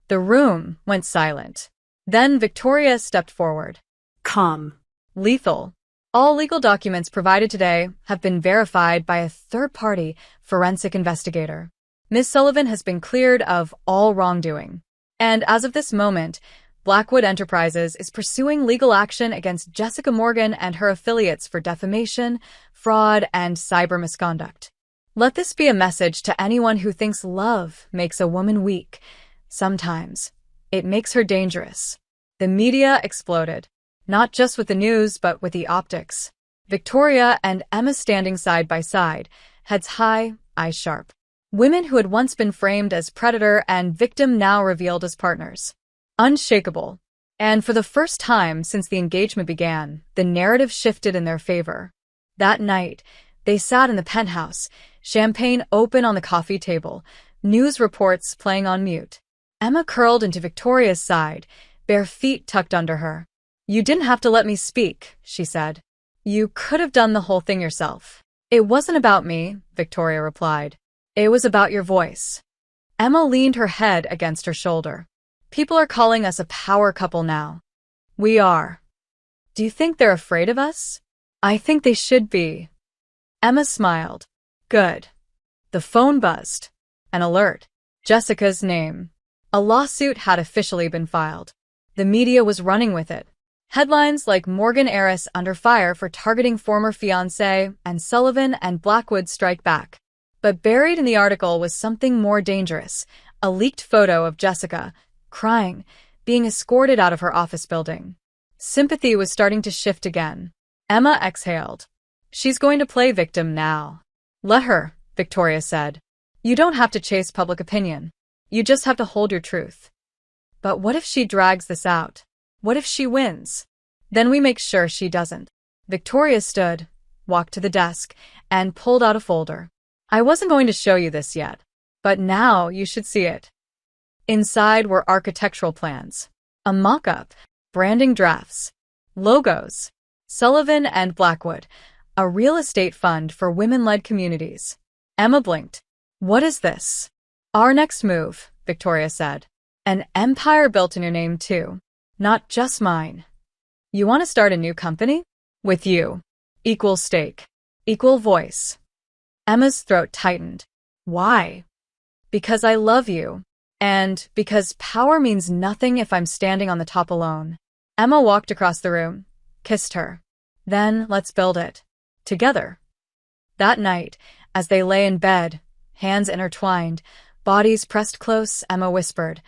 The room went silent. Then Victoria stepped forward. calm, "Lethal. All legal documents provided today have been verified by a third-party forensic investigator. Ms. Sullivan has been cleared of all wrongdoing. And as of this moment, Blackwood Enterprises is pursuing legal action against Jessica Morgan and her affiliates for defamation, fraud, and cyber misconduct. Let this be a message to anyone who thinks love makes a woman weak. Sometimes it makes her dangerous." The media exploded, not just with the news but with the optics. Victoria and Emma standing side by side, heads high, eyes sharp. Women who had once been framed as predator and victim now revealed as partners. Unshakable. And for the first time since the engagement began, the narrative shifted in their favor. That night, they sat in the penthouse, champagne open on the coffee table, news reports playing on mute. Emma curled into Victoria's side, bare feet tucked under her. "You didn't have to let me speak," she said. "You could have done the whole thing yourself." "It wasn't about me," Victoria replied. "It was about your voice." Emma leaned her head against her shoulder. "People are calling us a power couple now." "We are." "Do you think they're afraid of us?" "I think they should be." Emma smiled. "Good." The phone buzzed. An alert. Jessica's name. A lawsuit had officially been filed. The media was running with it. Headlines like "Morgan heiress under fire for targeting former fiancé" and "Sullivan and Blackwood strike back." But buried in the article was something more dangerous, a leaked photo of Jessica, crying, being escorted out of her office building. Sympathy was starting to shift again. Emma exhaled. "She's going to play victim now." "Let her," Victoria said. "You don't have to chase public opinion. You just have to hold your truth." But what if she drags this out? What if she wins? Then we make sure she doesn't. Victoria stood, walked to the desk, and pulled out a folder. I wasn't going to show you this yet, but now you should see it. Inside were architectural plans, a mock-up, branding drafts, logos, Sullivan and Blackwood, a real estate fund for women-led communities. Emma blinked. What is this? Our next move, Victoria said. An empire built in your name too, not just mine. You want to start a new company? With you. Equal stake. Equal voice. Emma's throat tightened. Why? Because I love you. And because power means nothing if I'm standing on the top alone. Emma walked across the room, kissed her. Then let's build it. Together. That night, as they lay in bed, hands intertwined, bodies pressed close, Emma whispered,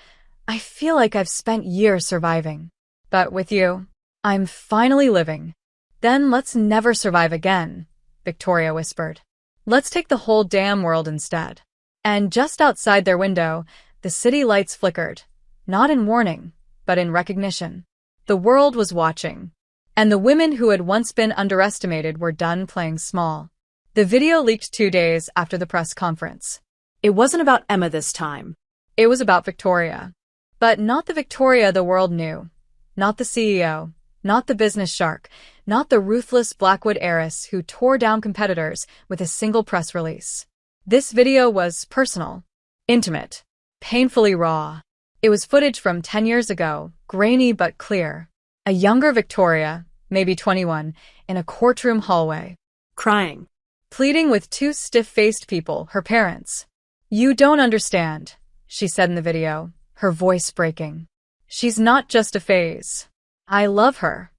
I feel like I've spent years surviving. But with you, I'm finally living. Then let's never survive again, Victoria whispered. Let's take the whole damn world instead. And just outside their window, the city lights flickered, not in warning, but in recognition. The world was watching. And the women who had once been underestimated were done playing small. The video leaked 2 days after the press conference. It wasn't about Emma this time. It was about Victoria. But not the Victoria the world knew. Not the CEO. Not the business shark. Not the ruthless Blackwood heiress who tore down competitors with a single press release. This video was personal, intimate, painfully raw. It was footage from 10 years ago, grainy but clear. A younger Victoria, maybe 21, in a courtroom hallway. Crying. Pleading with 2 stiff-faced people, her parents. You don't understand, she said in the video, her voice breaking. She's not just a phase. I love her.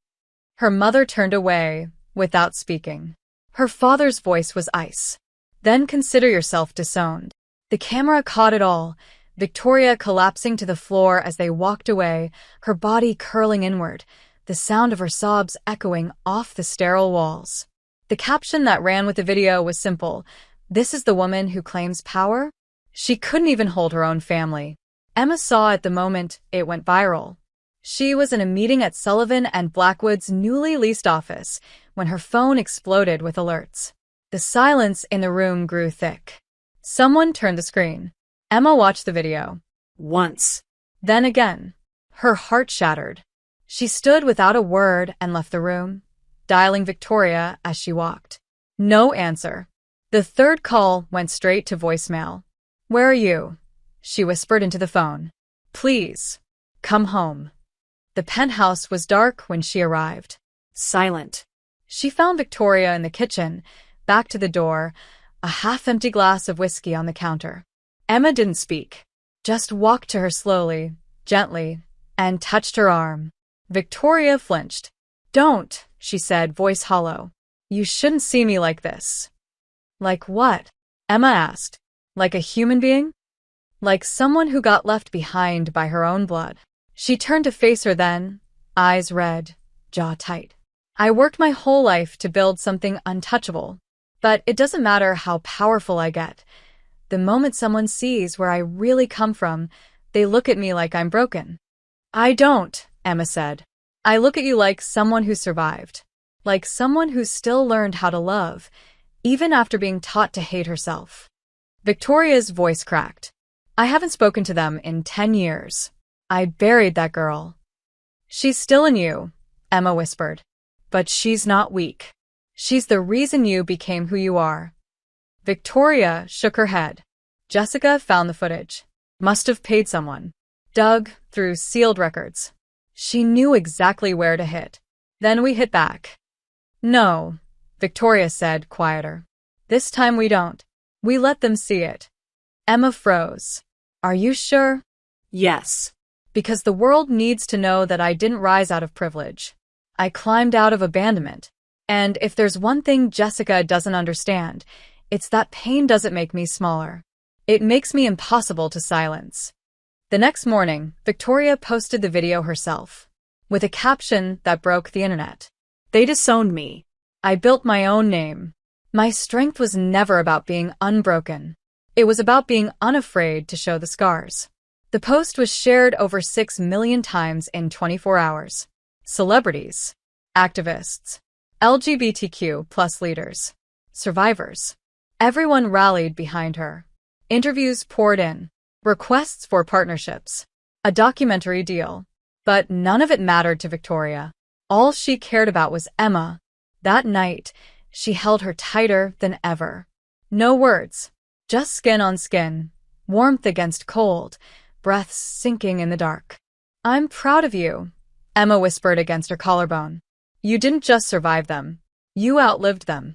Her mother turned away, without speaking. Her father's voice was ice. Then consider yourself disowned. The camera caught it all, Victoria collapsing to the floor as they walked away, her body curling inward, the sound of her sobs echoing off the sterile walls. The caption that ran with the video was simple. This is the woman who claims power? She couldn't even hold her own family. Emma saw at the moment it went viral. She was in a meeting at Sullivan and Blackwood's newly leased office when her phone exploded with alerts. The silence in the room grew thick. Someone turned the screen. Emma watched the video. Once. Then again. Her heart shattered. She stood without a word and left the room, dialing Victoria as she walked. No answer. The third call went straight to voicemail. Where are you? She whispered into the phone. Please, come home. The penthouse was dark when she arrived. Silent. She found Victoria in the kitchen, back to the door, a half-empty glass of whiskey on the counter. Emma didn't speak, just walked to her slowly, gently, and touched her arm. Victoria flinched. Don't, she said, voice hollow. You shouldn't see me like this. Like what? Emma asked. Like a human being? Like someone who got left behind by her own blood. She turned to face her then, eyes red, jaw tight. I worked my whole life to build something untouchable. But it doesn't matter how powerful I get. The moment someone sees where I really come from, they look at me like I'm broken. I don't, Emma said. I look at you like someone who survived. Like someone who still learned how to love, even after being taught to hate herself. Victoria's voice cracked. I haven't spoken to them in 10 years. I buried that girl. She's still in you, Emma whispered. But she's not weak. She's the reason you became who you are. Victoria shook her head. Jessica found the footage. Must have paid someone. Dug through sealed records. She knew exactly where to hit. Then we hit back. No, Victoria said, quieter. This time we don't. We let them see it. Emma froze. Are you sure? Yes. Because the world needs to know that I didn't rise out of privilege. I climbed out of abandonment. And if there's one thing Jessica doesn't understand, it's that pain doesn't make me smaller. It makes me impossible to silence. The next morning, Victoria posted the video herself, with a caption that broke the internet. They disowned me. I built my own name. My strength was never about being unbroken. It was about being unafraid to show the scars. The post was shared over 6 million times in 24 hours. Celebrities, activists, LGBTQ plus leaders, survivors. Everyone rallied behind her. Interviews poured in. Requests for partnerships. A documentary deal. But none of it mattered to Victoria. All she cared about was Emma. That night, she held her tighter than ever. No words. Just skin on skin. Warmth against cold. Breaths sinking in the dark. "I'm proud of you," Emma whispered against her collarbone. "You didn't just survive them. You outlived them."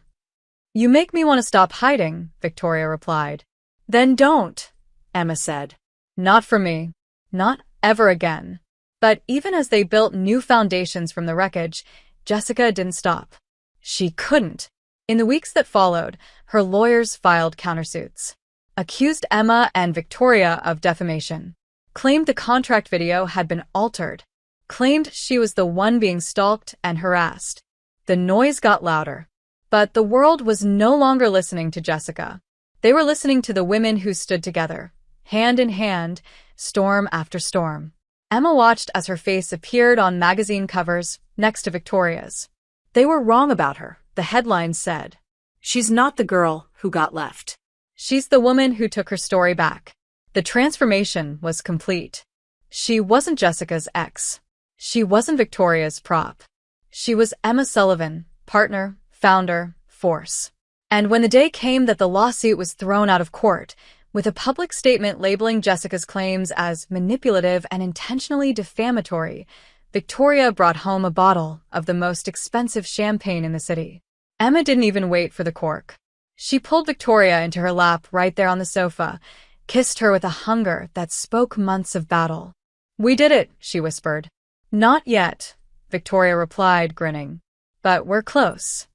"You make me want to stop hiding," Victoria replied. "Then don't," Emma said. "Not for me. Not ever again." But even as they built new foundations from the wreckage, Jessica didn't stop. She couldn't. In the weeks that followed, her lawyers filed countersuits. Accused Emma and Victoria of defamation. Claimed the contract video had been altered. Claimed she was the one being stalked and harassed. The noise got louder. But the world was no longer listening to Jessica. They were listening to the women who stood together, hand in hand, storm after storm. Emma watched as her face appeared on magazine covers next to Victoria's. They were wrong about her, the headlines said. She's not the girl who got left. She's the woman who took her story back. The transformation was complete. She wasn't Jessica's ex. She wasn't Victoria's prop. She was Emma Sullivan, partner, founder, force. And when the day came that the lawsuit was thrown out of court, with a public statement labeling Jessica's claims as manipulative and intentionally defamatory, Victoria brought home a bottle of the most expensive champagne in the city. Emma didn't even wait for the cork. She pulled Victoria into her lap right there on the sofa, kissed her with a hunger that spoke months of battle. "We did it," she whispered. "Not yet," Victoria replied, grinning. "But we're close."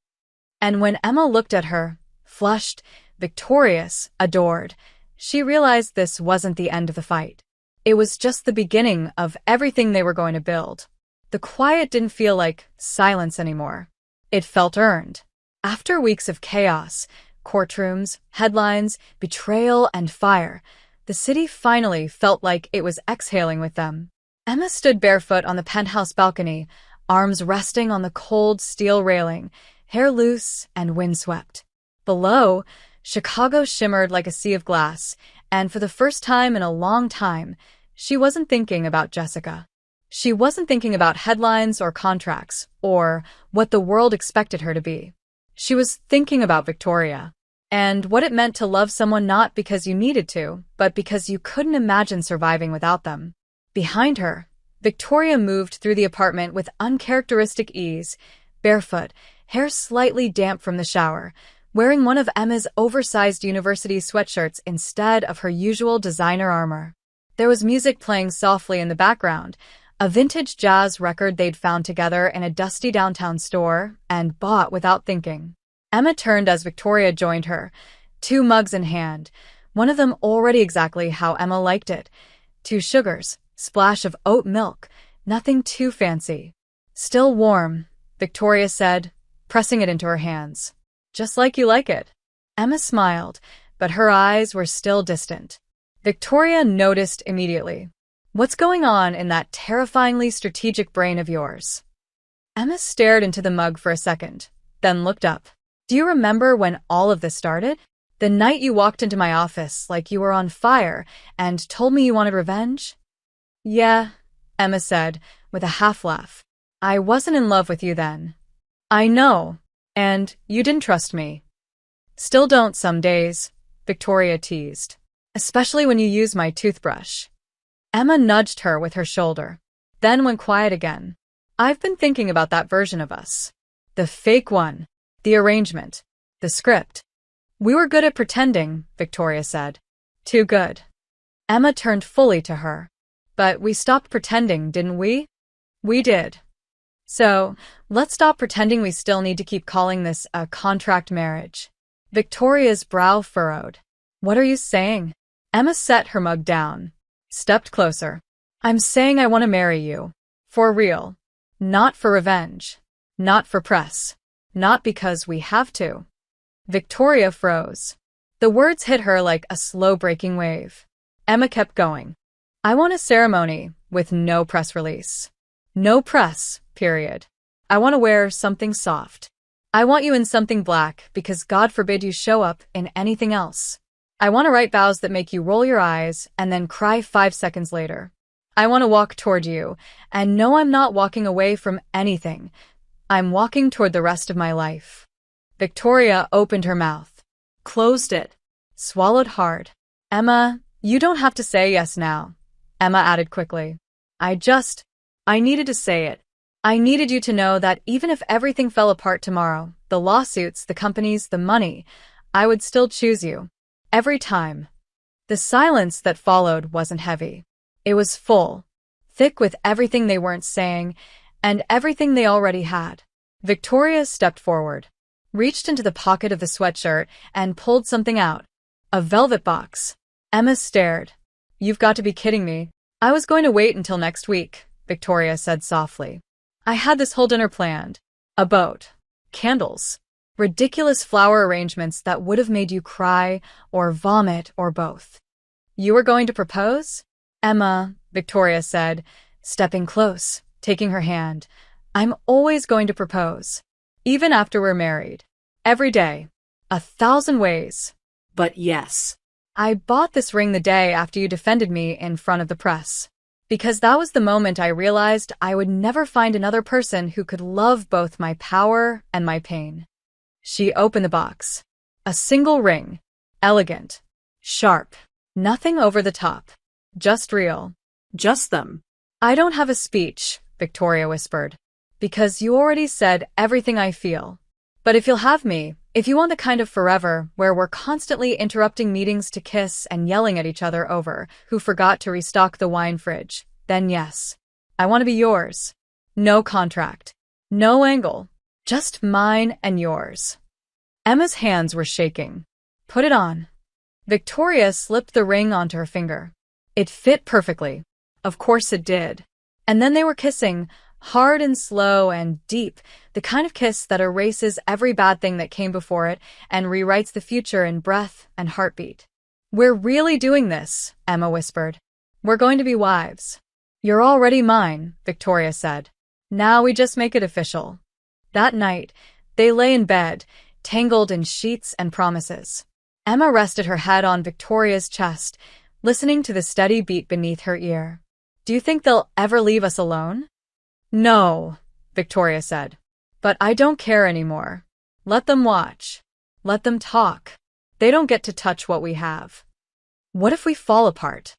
And when Emma looked at her, flushed, victorious, adored, she realized this wasn't the end of the fight. It was just the beginning of everything they were going to build. The quiet didn't feel like silence anymore. It felt earned. After weeks of chaos, courtrooms, headlines, betrayal, and fire, the city finally felt like it was exhaling with them. Emma stood barefoot on the penthouse balcony, arms resting on the cold steel railing, hair loose and windswept. Below, Chicago shimmered like a sea of glass, and for the first time in a long time, she wasn't thinking about Jessica. She wasn't thinking about headlines or contracts, or what the world expected her to be. She was thinking about Victoria, and what it meant to love someone not because you needed to, but because you couldn't imagine surviving without them. Behind her, Victoria moved through the apartment with uncharacteristic ease, barefoot, hair slightly damp from the shower, wearing one of Emma's oversized university sweatshirts instead of her usual designer armor. There was music playing softly in the background, a vintage jazz record they'd found together in a dusty downtown store and bought without thinking. Emma turned as Victoria joined her, 2 mugs in hand, one of them already exactly how Emma liked it. 2 sugars, splash of oat milk, nothing too fancy. "Still warm," Victoria said, pressing it into her hands. "Just like you like it." Emma smiled, but her eyes were still distant. Victoria noticed immediately. "What's going on in that terrifyingly strategic brain of yours?" Emma stared into the mug for a second, then looked up. "Do you remember when all of this started? The night you walked into my office like you were on fire and told me you wanted revenge?" "Yeah," Emma said, with a half-laugh. "I wasn't in love with you then." "I know. And you didn't trust me." "Still don't some days," Victoria teased. "Especially when you use my toothbrush." Emma nudged her with her shoulder, then went quiet again. "I've been thinking about that version of us. The fake one. The arrangement. The script. We were good at pretending," Victoria said. "Too good." Emma turned fully to her. "But we stopped pretending, didn't we?" "We did. So, let's stop pretending we still need to keep calling this a contract marriage." Victoria's brow furrowed. "What are you saying?" Emma set her mug down, stepped closer. "I'm saying I want to marry you. For real. Not for revenge. Not for press. Not because we have to." Victoria froze. The words hit her like a slow breaking wave. Emma kept going. I want a ceremony with no press release. No press, period. I want to wear something soft. I want you in something black because God forbid you show up in anything else. I want to write vows that make you roll your eyes and then cry 5 seconds later. I want to walk toward you and know I'm not walking away from anything. I'm walking toward the rest of my life. Victoria opened her mouth, closed it, swallowed hard. Emma, you don't have to say yes now, Emma added quickly. I needed to say it. I needed you to know that even if everything fell apart tomorrow, the lawsuits, the companies, the money, I would still choose you. Every time. The silence that followed wasn't heavy. It was full, thick with everything they weren't saying and everything they already had. Victoria stepped forward, reached into the pocket of the sweatshirt and pulled something out. A velvet box. Emma stared. You've got to be kidding me. I was going to wait until next week, Victoria said softly. I had this whole dinner planned. A boat. Candles. Ridiculous flower arrangements that would have made you cry or vomit or both. You were going to propose? Emma, Victoria said, stepping close, taking her hand. I'm always going to propose. Even after we're married. Every day. 1,000 ways. But yes. I bought this ring the day after you defended me in front of the press. Because that was the moment I realized I would never find another person who could love both my power and my pain. She opened the box. A single ring. Elegant. Sharp. Nothing over the top. Just real. Just them. I don't have a speech, Victoria whispered. Because you already said everything I feel. But if you'll have me, if you want the kind of forever where we're constantly interrupting meetings to kiss and yelling at each other over who forgot to restock the wine fridge, then yes. I want to be yours. No contract. No angle. Just mine and yours. Emma's hands were shaking. Put it on. Victoria slipped the ring onto her finger. It fit perfectly. Of course it did. And then they were kissing, hard and slow and deep, the kind of kiss that erases every bad thing that came before it and rewrites the future in breath and heartbeat. We're really doing this, Emma whispered. We're going to be wives. You're already mine, Victoria said. Now we just make it official. That night, they lay in bed, tangled in sheets and promises. Emma rested her head on Victoria's chest, listening to the steady beat beneath her ear. Do you think they'll ever leave us alone? No, Victoria said. But I don't care anymore. Let them watch. Let them talk. They don't get to touch what we have. What if we fall apart?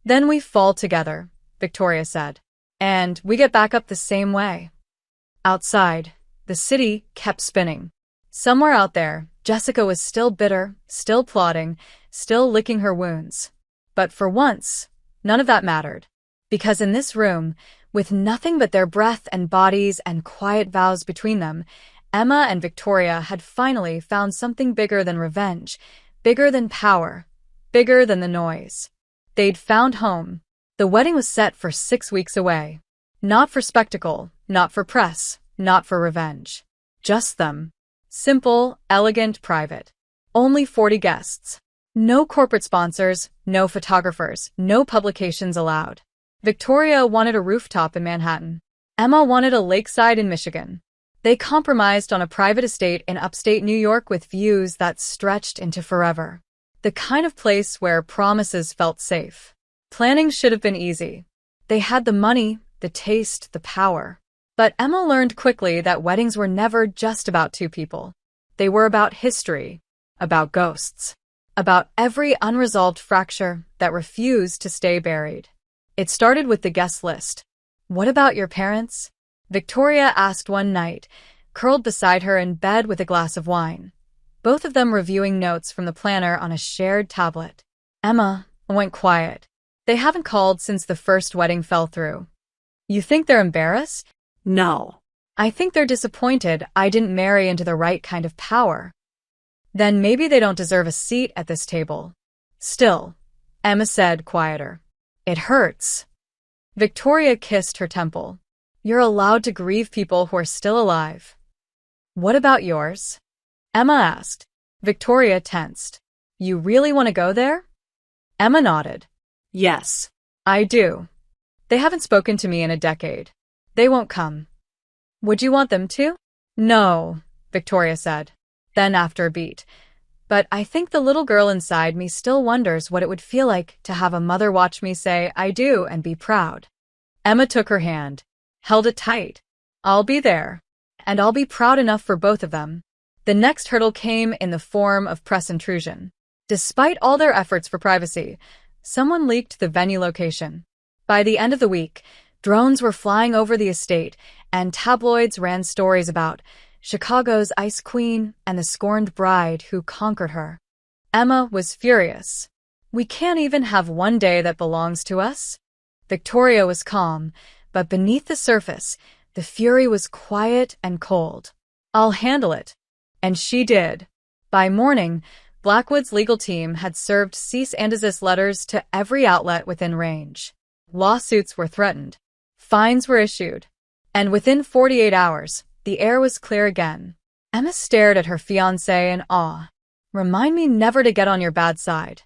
Then we fall together, Victoria said. And we get back up the same way. Outside, the city kept spinning. Somewhere out there, Jessica was still bitter, still plotting, still licking her wounds. But for once, none of that mattered. Because in this room, with nothing but their breath and bodies and quiet vows between them, Emma and Victoria had finally found something bigger than revenge, bigger than power, bigger than the noise. They'd found home. The wedding was set for 6 weeks away. Not for spectacle, not for press, not for revenge. Just them. Simple, elegant, private. Only 40 guests. No corporate sponsors, no photographers, no publications allowed. Victoria wanted a rooftop in Manhattan. Emma wanted a lakeside in Michigan. They compromised on a private estate in upstate New York with views that stretched into forever. The kind of place where promises felt safe. Planning should have been easy. They had the money, the taste, the power. But Emma learned quickly that weddings were never just about two people. They were about history, about ghosts, about every unresolved fracture that refused to stay buried. It started with the guest list. What about your parents? Victoria asked one night, curled beside her in bed with a glass of wine, both of them reviewing notes from the planner on a shared tablet. Emma went quiet. They haven't called since the first wedding fell through. You think they're embarrassed? No. I think they're disappointed I didn't marry into the right kind of power. Then maybe they don't deserve a seat at this table. Still, Emma said, quieter. It hurts. Victoria kissed her temple. You're allowed to grieve people who are still alive. What about yours? Emma asked. Victoria tensed. You really want to go there? Emma nodded. Yes. I do. They haven't spoken to me in a decade. They won't come. Would you want them to? No, Victoria said. Then after a beat. But I think the little girl inside me still wonders what it would feel like to have a mother watch me say, I do, and be proud. Emma took her hand, held it tight. I'll be there. And I'll be proud enough for both of them. The next hurdle came in the form of press intrusion. Despite all their efforts for privacy, someone leaked the venue location. By the end of the week, drones were flying over the estate, and tabloids ran stories about Chicago's Ice Queen and the scorned bride who conquered her. Emma was furious. We can't even have one day that belongs to us? Victoria was calm, but beneath the surface, the fury was quiet and cold. I'll handle it. And she did. By morning, Blackwood's legal team had served cease and desist letters to every outlet within range. Lawsuits were threatened. Fines were issued. And within 48 hours, the air was clear again. Emma stared at her fiancé in awe. Remind me never to get on your bad side.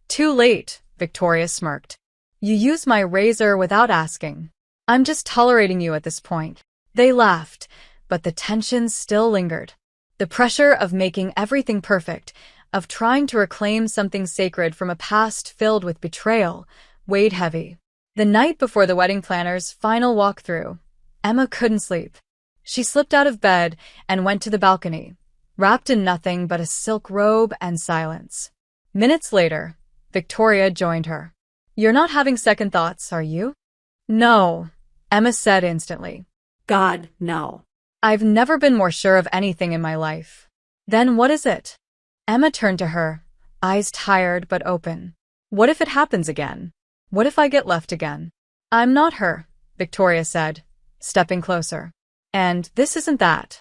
Too late, Victoria smirked. You used my razor without asking. I'm just tolerating you at this point. They laughed, but the tension still lingered. The pressure of making everything perfect, of trying to reclaim something sacred from a past filled with betrayal, weighed heavy. The night before the wedding planner's final walkthrough, Emma couldn't sleep. She slipped out of bed and went to the balcony, wrapped in nothing but a silk robe and silence. Minutes later, Victoria joined her. You're not having second thoughts, are you? No, Emma said instantly. God, no. I've never been more sure of anything in my life. Then what is it? Emma turned to her, eyes tired but open. What if it happens again? What if I get left again? I'm not her, Victoria said, stepping closer. And this isn't that.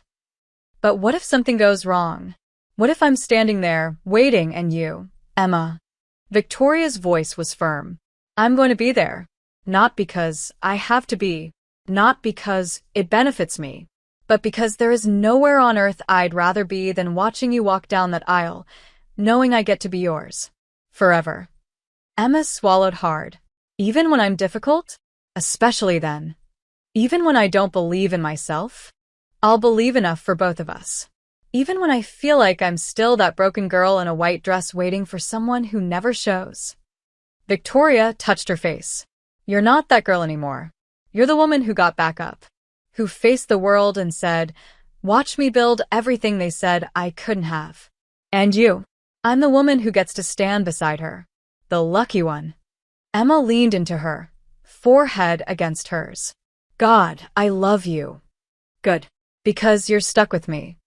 But what if something goes wrong? What if I'm standing there, waiting, and you, Emma? Victoria's voice was firm. I'm going to be there. Not because I have to be. Not because it benefits me. But because there is nowhere on earth I'd rather be than watching you walk down that aisle, knowing I get to be yours. Forever. Emma swallowed hard. Even when I'm difficult? Especially then. Even when I don't believe in myself? I'll believe enough for both of us. Even when I feel like I'm still that broken girl in a white dress waiting for someone who never shows. Victoria touched her face. You're not that girl anymore. You're the woman who got back up. Who faced the world and said, watch me build everything they said I couldn't have. And you. I'm the woman who gets to stand beside her. The lucky one. Emma leaned into her, forehead against hers. God, I love you. Good. Because you're stuck with me.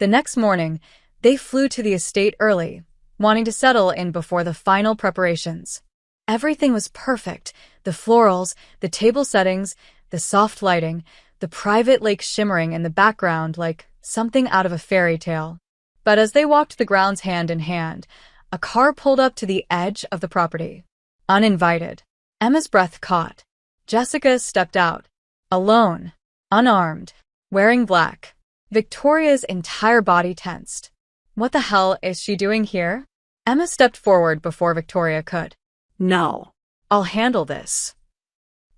The next morning, they flew to the estate early, wanting to settle in before the final preparations. Everything was perfect. The florals, the table settings, the soft lighting, the private lake shimmering in the background like something out of a fairy tale. But as they walked the grounds hand in hand, a car pulled up to the edge of the property. Uninvited. Emma's breath caught. Jessica stepped out. Alone. Unarmed. Wearing black. Victoria's entire body tensed. What the hell is she doing here? Emma stepped forward before Victoria could. No. I'll handle this.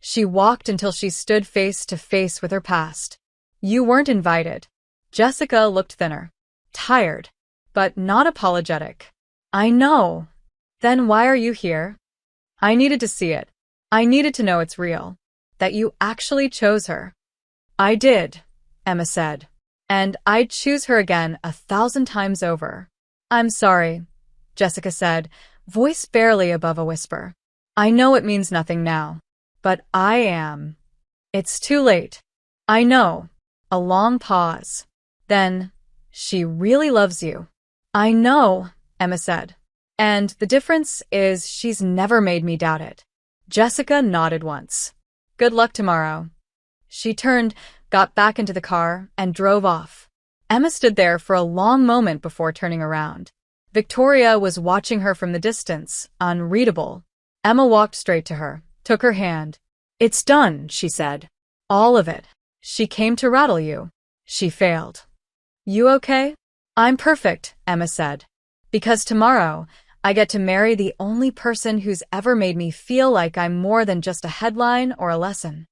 She walked until she stood face to face with her past. You weren't invited. Jessica looked thinner. Tired. But not apologetic. I know. Then why are you here? I needed to see it. I needed to know it's real. That you actually chose her. I did, Emma said. And I'd choose her again 1,000 times over. I'm sorry, Jessica said, voice barely above a whisper. I know it means nothing now. But I am. It's too late. I know. A long pause. Then, she really loves you. I know, Emma said. And the difference is she's never made me doubt it. Jessica nodded once. Good luck tomorrow. She turned, got back into the car, and drove off. Emma stood there for a long moment before turning around. Victoria was watching her from the distance, unreadable. Emma walked straight to her, took her hand. It's done, she said. All of it. She came to rattle you. She failed. You okay? I'm perfect, Emma said. Because tomorrow, I get to marry the only person who's ever made me feel like I'm more than just a headline or a lesson.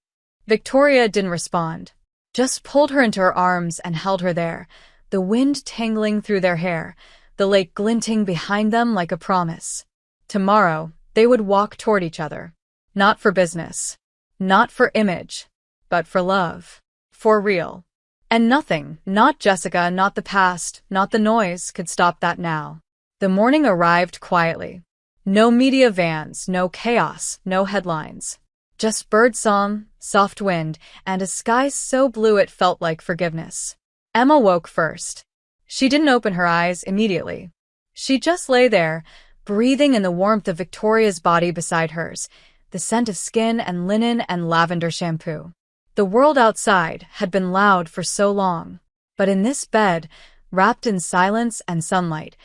Victoria didn't respond, just pulled her into her arms and held her there, the wind tangling through their hair, the lake glinting behind them like a promise. Tomorrow, they would walk toward each other. Not for business. Not for image. But for love. For real. And nothing, not Jessica, not the past, not the noise, could stop that now. The morning arrived quietly. No media vans, no chaos, no headlines. Just birdsong, soft wind, and a sky so blue it felt like forgiveness. Emma woke first. She didn't open her eyes immediately. She just lay there, breathing in the warmth of Victoria's body beside hers, the scent of skin and linen and lavender shampoo. The world outside had been loud for so long, but in this bed, wrapped in silence and sunlight,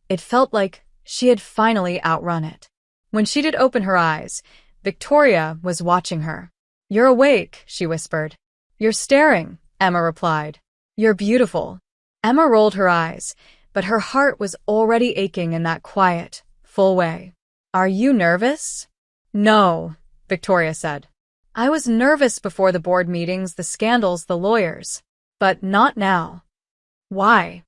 it felt like she had finally outrun it. When she did open her eyes, Victoria was watching her. "You're awake," she whispered. "You're staring," Emma replied. "You're beautiful." Emma rolled her eyes, but her heart was already aching in that quiet, full way. "Are you nervous?" "No," Victoria said. "I was nervous before the board meetings, the scandals, the lawyers. But not now." "Why?"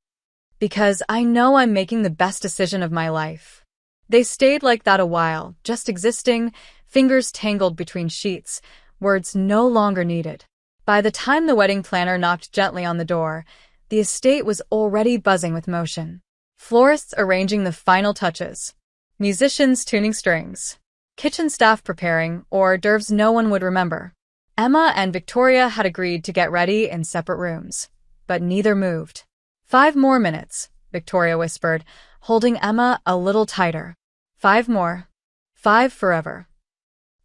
"Because I know I'm making the best decision of my life." They stayed like that a while, just existing, fingers tangled between sheets, words no longer needed. By the time the wedding planner knocked gently on the door, the estate was already buzzing with motion. Florists arranging the final touches, musicians tuning strings, kitchen staff preparing hors d'oeuvres no one would remember. Emma and Victoria had agreed to get ready in separate rooms, but neither moved. 5 more minutes, Victoria whispered, holding Emma a little tighter. 5 more. 5 forever.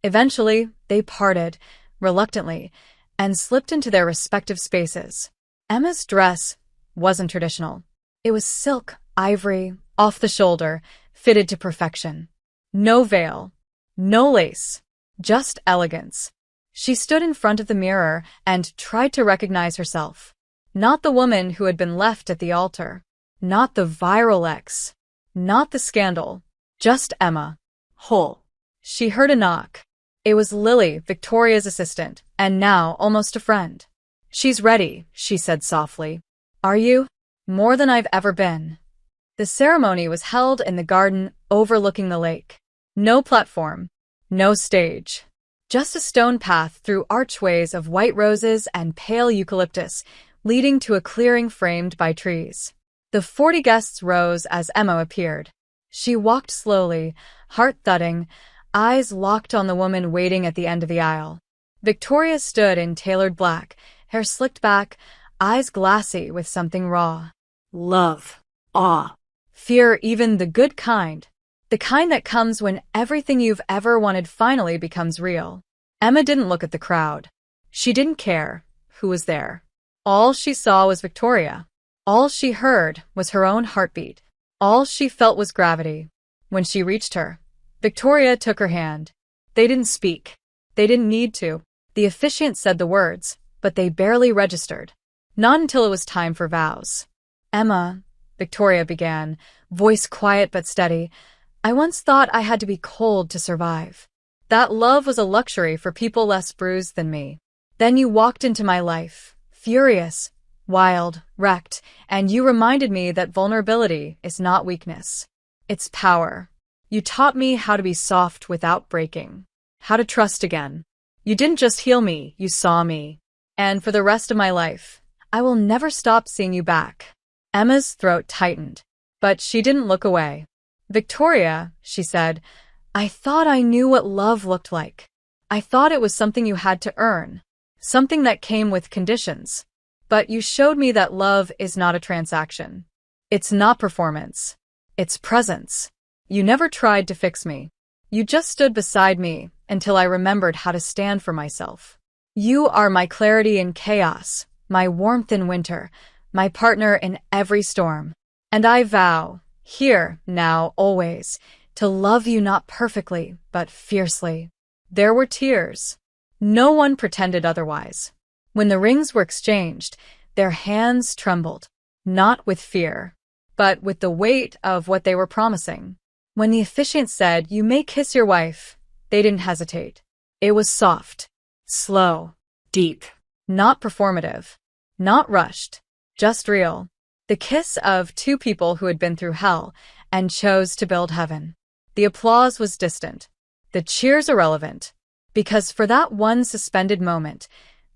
Eventually, they parted, reluctantly, and slipped into their respective spaces. Emma's dress wasn't traditional. It was silk, ivory, off the shoulder, fitted to perfection. No veil, no lace, just elegance. She stood in front of the mirror and tried to recognize herself. Not the woman who had been left at the altar. Not the viral ex. Not the scandal. Just Emma. Whole. She heard a knock. It was Lily, Victoria's assistant, and now almost a friend. "She's ready," she said softly. "Are you?" "More than I've ever been." The ceremony was held in the garden overlooking the lake. No platform. No stage. Just a stone path through archways of white roses and pale eucalyptus, leading to a clearing framed by trees. The 40 guests rose as Emma appeared. She walked slowly, heart thudding, eyes locked on the woman waiting at the end of the aisle. Victoria stood in tailored black, hair slicked back, eyes glassy with something raw. Love. Awe. Fear, even the good kind. The kind that comes when everything you've ever wanted finally becomes real. Emma didn't look at the crowd. She didn't care who was there. All she saw was Victoria. All she heard was her own heartbeat. All she felt was gravity. When she reached her, Victoria took her hand. They didn't speak. They didn't need to. The officiant said the words, but they barely registered. Not until it was time for vows. "Emma," Victoria began, voice quiet but steady, "I once thought I had to be cold to survive. That love was a luxury for people less bruised than me. Then you walked into my life, furious, wild, wrecked, and you reminded me that vulnerability is not weakness. It's power. You taught me how to be soft without breaking, how to trust again. You didn't just heal me, you saw me. And for the rest of my life, I will never stop seeing you back." Emma's throat tightened, but she didn't look away. "Victoria," she said, "I thought I knew what love looked like. I thought it was something you had to earn, something that came with conditions. But you showed me that love is not a transaction. It's not performance. It's presence. You never tried to fix me. You just stood beside me until I remembered how to stand for myself. You are my clarity in chaos, my warmth in winter, my partner in every storm. And I vow, here, now, always, to love you not perfectly, but fiercely." There were tears. No one pretended otherwise. When the rings were exchanged, their hands trembled, not with fear, but with the weight of what they were promising. When the officiant said, "You may kiss your wife," they didn't hesitate. It was soft, slow, Deep. not performative, not rushed, just real. The kiss of two people who had been through hell and chose to build heaven. The applause was distant, the cheers irrelevant, because for that one suspended moment,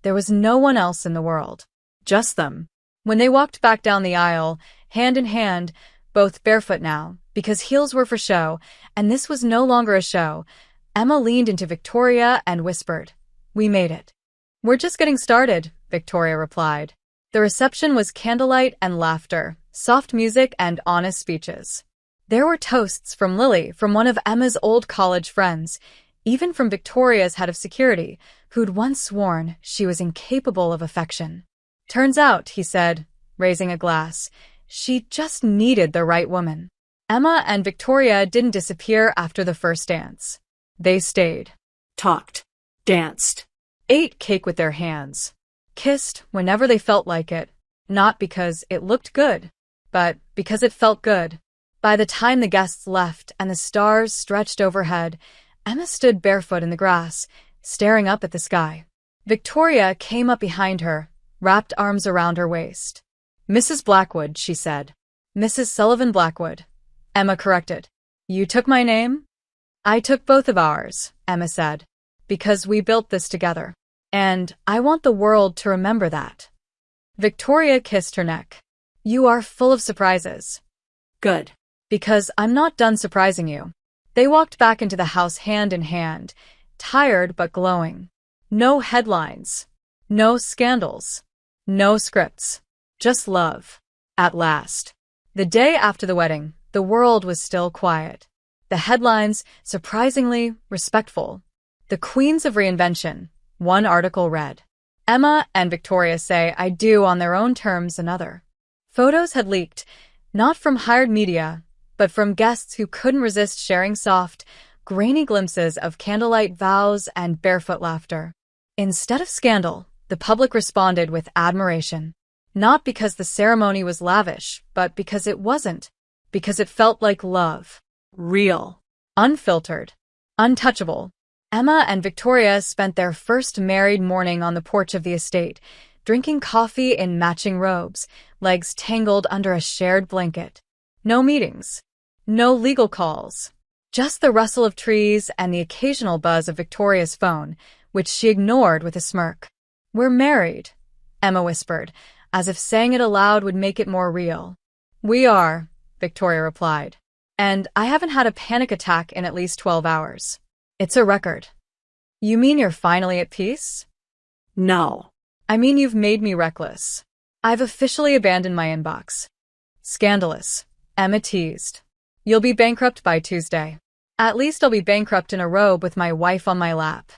there was no one else in the world. Just them. When they walked back down the aisle, hand in hand, both barefoot now, because heels were for show, and this was no longer a show, Emma leaned into Victoria and whispered, "We made it." "We're just getting started," Victoria replied. The reception was candlelight and laughter, soft music and honest speeches. There were toasts from Lily, from one of Emma's old college friends, even from Victoria's head of security, who'd once sworn she was incapable of affection. "Turns out," he said, raising a glass, "she just needed the right woman." Emma and Victoria didn't disappear after the first dance. They stayed. Talked. Danced. Ate cake with their hands. Kissed whenever they felt like it, not because it looked good, but because it felt good. By the time the guests left and the stars stretched overhead, Emma stood barefoot in the grass, staring up at the sky. Victoria came up behind her, wrapped arms around her waist. "Mrs. Blackwood," she said. "Mrs. Sullivan Blackwood," Emma corrected. "You took my name?" "I took both of ours," Emma said, "because we built this together. And I want the world to remember that." Victoria kissed her neck. "You are full of surprises." Good. "Because I'm not done surprising you." They walked back into the house hand in hand, tired but glowing. No headlines. No scandals. No scripts. Just love. At last. The day after the wedding, the world was still quiet. The headlines, surprisingly respectful. "The Queens of Reinvention," one article read. "Emma and Victoria say I do on their own terms," another. Photos had leaked, not from hired media, but from guests who couldn't resist sharing soft, grainy glimpses of candlelight vows and barefoot laughter. Instead of scandal, the public responded with admiration. Not because the ceremony was lavish, but because it wasn't. Because it felt like love. Real. Unfiltered. Untouchable. Emma and Victoria spent their first married morning on the porch of the estate, drinking coffee in matching robes, legs tangled under a shared blanket. No meetings. No legal calls. Just the rustle of trees and the occasional buzz of Victoria's phone, which she ignored with a smirk. "We're married," Emma whispered, as if saying it aloud would make it more real. "We are," Victoria replied. "And I haven't had a panic attack in at least 12 hours. It's a record." "You mean you're finally at peace?" No. "I mean you've made me reckless. I've officially abandoned my inbox." "Scandalous," Emma teased. "You'll be bankrupt by Tuesday." "At least I'll be bankrupt in a robe with my wife on my lap."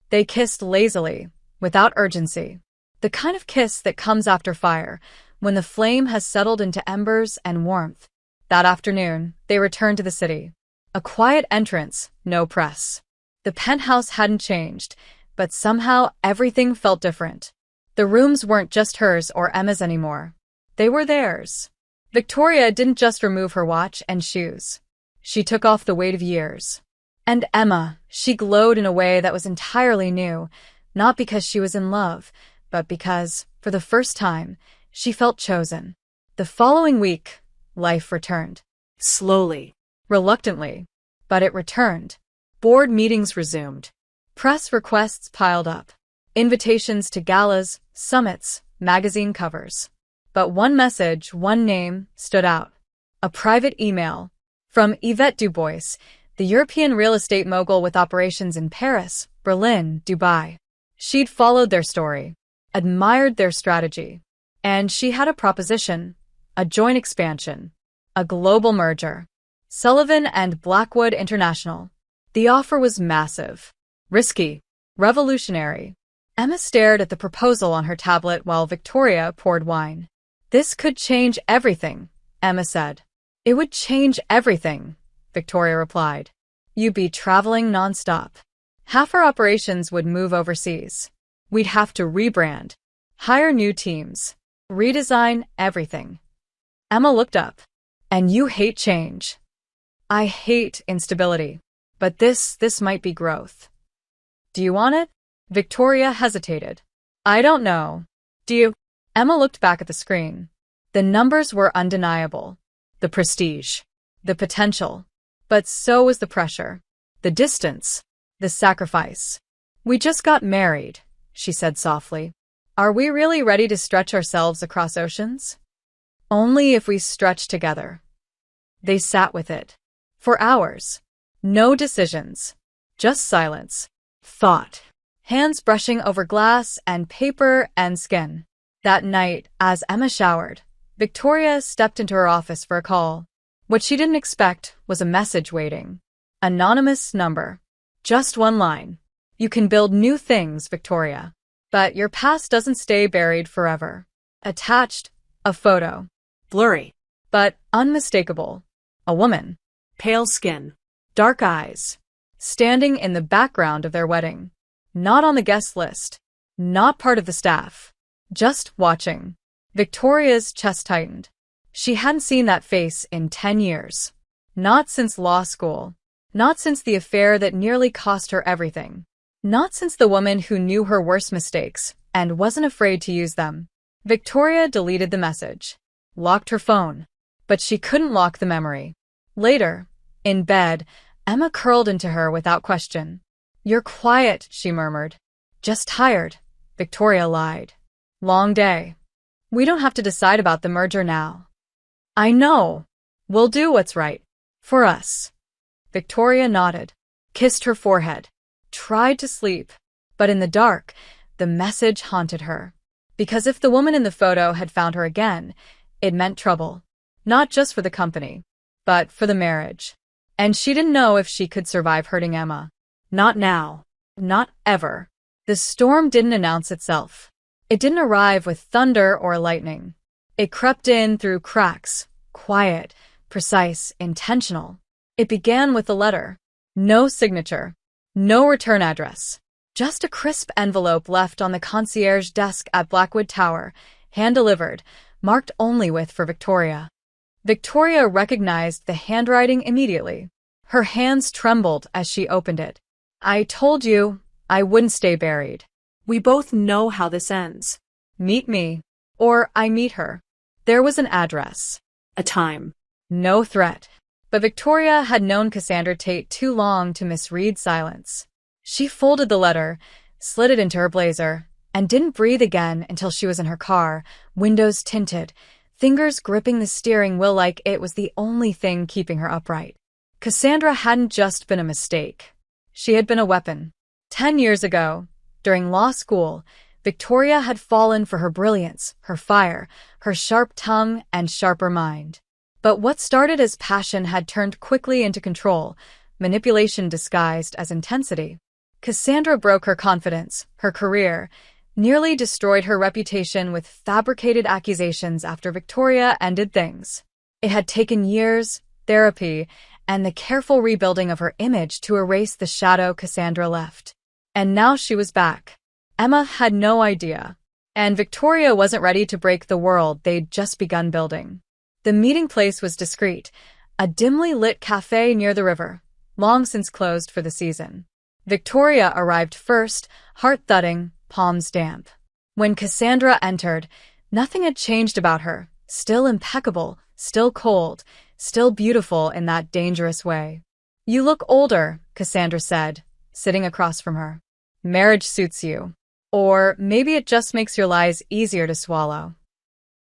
They kissed lazily, without urgency. The kind of kiss that comes after fire, when the flame has settled into embers and warmth. That afternoon, they returned to the city. A quiet entrance, no press. The penthouse hadn't changed, but somehow everything felt different. The rooms weren't just hers or Emma's anymore. They were theirs. Victoria didn't just remove her watch and shoes. She took off the weight of years. And Emma, she glowed in a way that was entirely new, not because she was in love, but because, for the first time, she felt chosen. The following week, life returned. Slowly. Reluctantly. But it returned. Board meetings resumed. Press requests piled up. Invitations to galas, summits, magazine covers. But one message, one name, stood out. A private email. From Yvette Dubois, the European real estate mogul with operations in Paris, Berlin, Dubai. She'd followed their story, admired their strategy, and she had a proposition, a joint expansion, a global merger. Sullivan and Blackwood International. The offer was massive, risky, revolutionary. Emma stared at the proposal on her tablet while Victoria poured wine. "This could change everything," Emma said. "It would change everything," Victoria replied. "You'd be traveling nonstop. Half our operations would move overseas. We'd have to rebrand, hire new teams, redesign everything." Emma looked up. "And you hate change." I hate instability, but this might be growth. Do you want it? Victoria hesitated. I don't know. Do you? Emma looked back at the screen. The numbers were undeniable. The prestige. The potential. But so was the pressure. The distance. The sacrifice. We just got married, she said softly. Are we really ready to stretch ourselves across oceans? Only if we stretch together. They sat with it. For hours. No decisions. Just silence. Thought. Hands brushing over glass and paper and skin. That night, as Emma showered, Victoria stepped into her office for a call. What she didn't expect was a message waiting. Anonymous number. Just one line. You can build new things, Victoria. But your past doesn't stay buried forever. Attached, a photo. Blurry. But unmistakable. A woman. Pale skin. Dark eyes. Standing in the background of their wedding. Not on the guest list. Not part of the staff. Just watching. Victoria's chest tightened. She hadn't seen that face in 10 years. Not since law school. Not since the affair that nearly cost her everything. Not since the woman who knew her worst mistakes and wasn't afraid to use them. Victoria deleted the message. Locked her phone. But she couldn't lock the memory. Later, in bed, Emma curled into her without question. You're quiet, she murmured. Just tired, Victoria lied. Long day. We don't have to decide about the merger now. I know. We'll do what's right. For us. Victoria nodded, kissed her forehead, tried to sleep, but in the dark, the message haunted her. Because if the woman in the photo had found her again, it meant trouble. Not just for the company, but for the marriage. And she didn't know if she could survive hurting Emma. Not now. Not ever. The storm didn't announce itself. It didn't arrive with thunder or lightning. It crept in through cracks, quiet, precise, intentional. It began with a letter. No signature. No return address. Just a crisp envelope left on the concierge desk at Blackwood Tower, hand-delivered, marked only with for Victoria. Victoria recognized the handwriting immediately. Her hands trembled as she opened it. I told you I wouldn't stay buried. We both know how this ends. Meet me. Or I meet her. There was an address. A time. No threat. But Victoria had known Cassandra Tate too long to misread silence. She folded the letter, slid it into her blazer, and didn't breathe again until she was in her car, windows tinted, fingers gripping the steering wheel like it was the only thing keeping her upright. Cassandra hadn't just been a mistake. She had been a weapon. 10 years ago, during law school, Victoria had fallen for her brilliance, her fire, her sharp tongue, and sharper mind. But what started as passion had turned quickly into control, manipulation disguised as intensity. Cassandra broke her confidence, her career, nearly destroyed her reputation with fabricated accusations after Victoria ended things. It had taken years, therapy, and the careful rebuilding of her image to erase the shadow Cassandra left. And now she was back. Emma had no idea. And Victoria wasn't ready to break the world they'd just begun building. The meeting place was discreet, a dimly lit cafe near the river, long since closed for the season. Victoria arrived first, heart thudding, palms damp. When Cassandra entered, nothing had changed about her, still impeccable, still cold, still beautiful in that dangerous way. You look older, Cassandra said, sitting across from her. Marriage suits you. Or maybe it just makes your lies easier to swallow.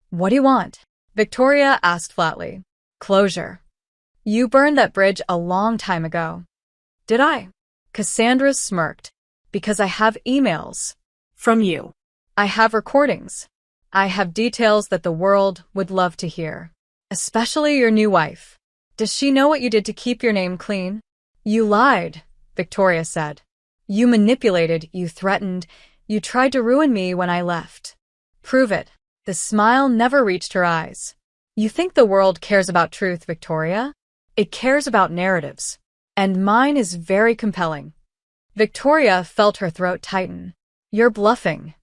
What do you want? Victoria asked flatly. Closure. You burned that bridge a long time ago. Did I? Cassandra smirked. Because I have emails. From you. I have recordings. I have details that the world would love to hear. Especially your new wife. Does she know what you did to keep your name clean? You lied, Victoria said. You manipulated, you threatened, you tried to ruin me when I left. Prove it. The smile never reached her eyes. You think the world cares about truth, Victoria? It cares about narratives. And mine is very compelling. Victoria felt her throat tighten. You're bluffing.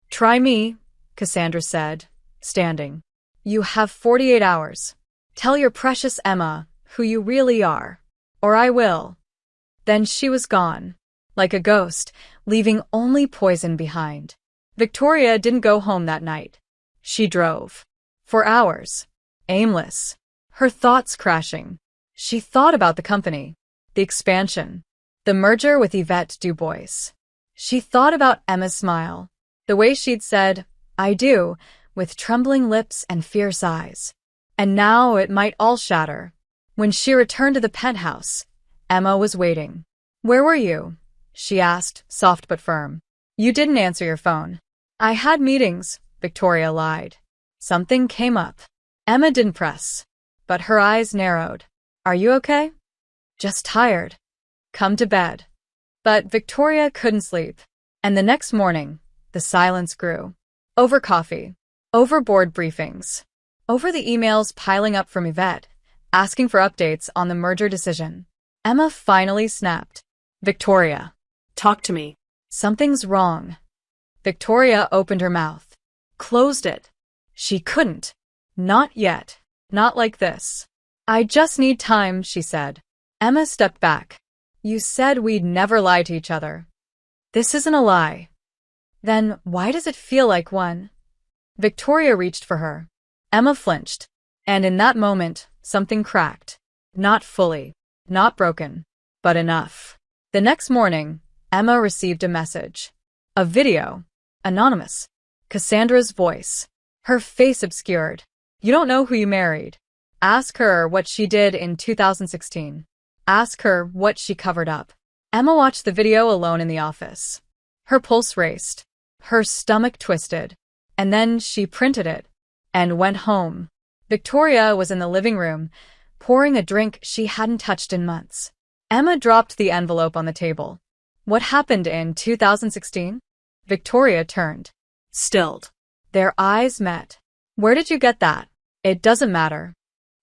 Try me, Cassandra said, standing. You have 48 hours. Tell your precious Emma, who you really are, or I will." Then she was gone, like a ghost, leaving only poison behind. Victoria didn't go home that night. She drove. For hours. Aimless. Her thoughts crashing. She thought about the company, the expansion, the merger with Yvette Dubois. She thought about Emma's smile, the way she'd said, "I do," with trembling lips and fierce eyes. And now it might all shatter. When she returned to the penthouse, Emma was waiting. "Where were you?" she asked, soft but firm. "You didn't answer your phone." "I had meetings," Victoria lied. Something came up. Emma didn't press, but her eyes narrowed. "Are you okay?" "Just tired." "Come to bed." But Victoria couldn't sleep. And the next morning, the silence grew. Over coffee. Over board briefings. Over the emails piling up from Yvette, asking for updates on the merger decision. Emma finally snapped. "Victoria." "Talk to me." "Something's wrong." Victoria opened her mouth. Closed it. She couldn't. Not yet. Not like this. "I just need time," she said. Emma stepped back. "You said we'd never lie to each other." "This isn't a lie." "Then why does it feel like one?" Victoria reached for her. Emma flinched. And in that moment, something cracked. Not fully. Not broken. But enough. The next morning, Emma received a message. A video. Anonymous. Cassandra's voice. Her face obscured. "You don't know who you married. Ask her what she did in 2016. Ask her what she covered up." Emma watched the video alone in the office. Her pulse raced. Her stomach twisted. And then she printed it and went home. Victoria was in the living room, pouring a drink she hadn't touched in months. Emma dropped the envelope on the table. "What happened in 2016? Victoria turned. Stilled. Their eyes met. "Where did you get that?" "It doesn't matter."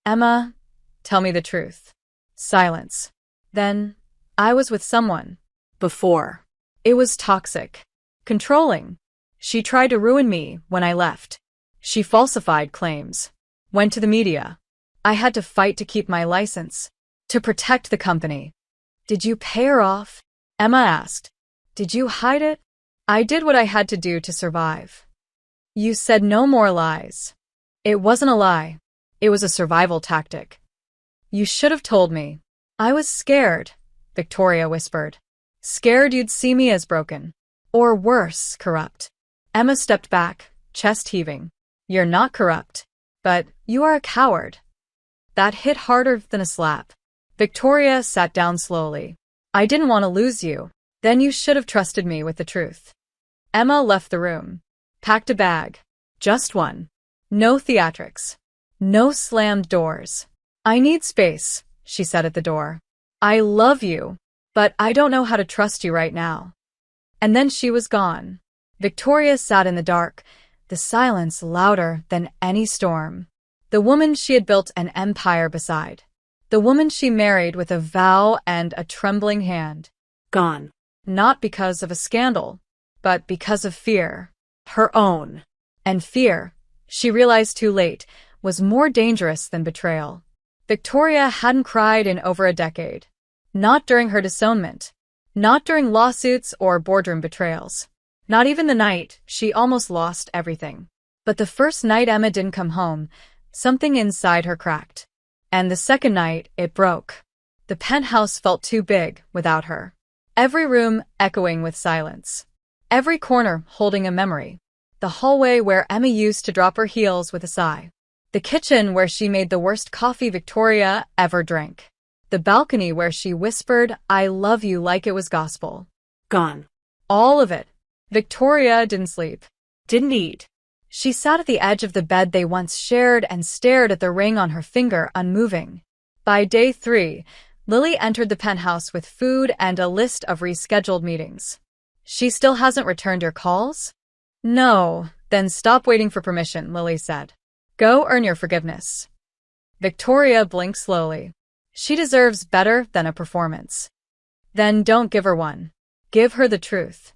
"Emma, tell me the truth." Silence. "Then, I was with someone. Before. It was toxic. Controlling. She tried to ruin me when I left. She falsified claims. Went to the media. I had to fight to keep my license. To protect the company." "Did you pay her off?" Emma asked. "Did you hide it?" "I did what I had to do to survive." "You said no more lies." "It wasn't a lie. It was a survival tactic." "You should have told me." "I was scared," Victoria whispered. "Scared you'd see me as broken. Or worse, corrupt." Emma stepped back, chest heaving. "You're not corrupt. But you are a coward." That hit harder than a slap. Victoria sat down slowly. "I didn't want to lose you. Then you should have trusted me with the truth." Emma left the room. Packed a bag. Just one. No theatrics. No slammed doors. "I need space," she said at the door. "I love you, but I don't know how to trust you right now." And then she was gone. Victoria sat in the dark, the silence louder than any storm. The woman she had built an empire beside. The woman she married with a vow and a trembling hand. Gone. Not because of a scandal, but because of fear. Her own. And fear, she realized too late, was more dangerous than betrayal. Victoria hadn't cried in over a decade. Not during her disownment. Not during lawsuits or boardroom betrayals. Not even the night she almost lost everything. But the first night Emma didn't come home, something inside her cracked. And the second night, it broke. The penthouse felt too big without her. Every room echoing with silence. Every corner holding a memory. The hallway where Emma used to drop her heels with a sigh. The kitchen where she made the worst coffee Victoria ever drank. The balcony where she whispered, "I love you," like it was gospel. Gone. All of it. Victoria didn't sleep. Didn't eat. She sat at the edge of the bed they once shared and stared at the ring on her finger, unmoving. By day 3, Lily entered the penthouse with food and a list of rescheduled meetings. "She still hasn't returned your calls?" "No." "Then stop waiting for permission," Lily said. "Go earn your forgiveness." Victoria blinked slowly. She deserves better than a performance. Then don't give her one. Give her the truth.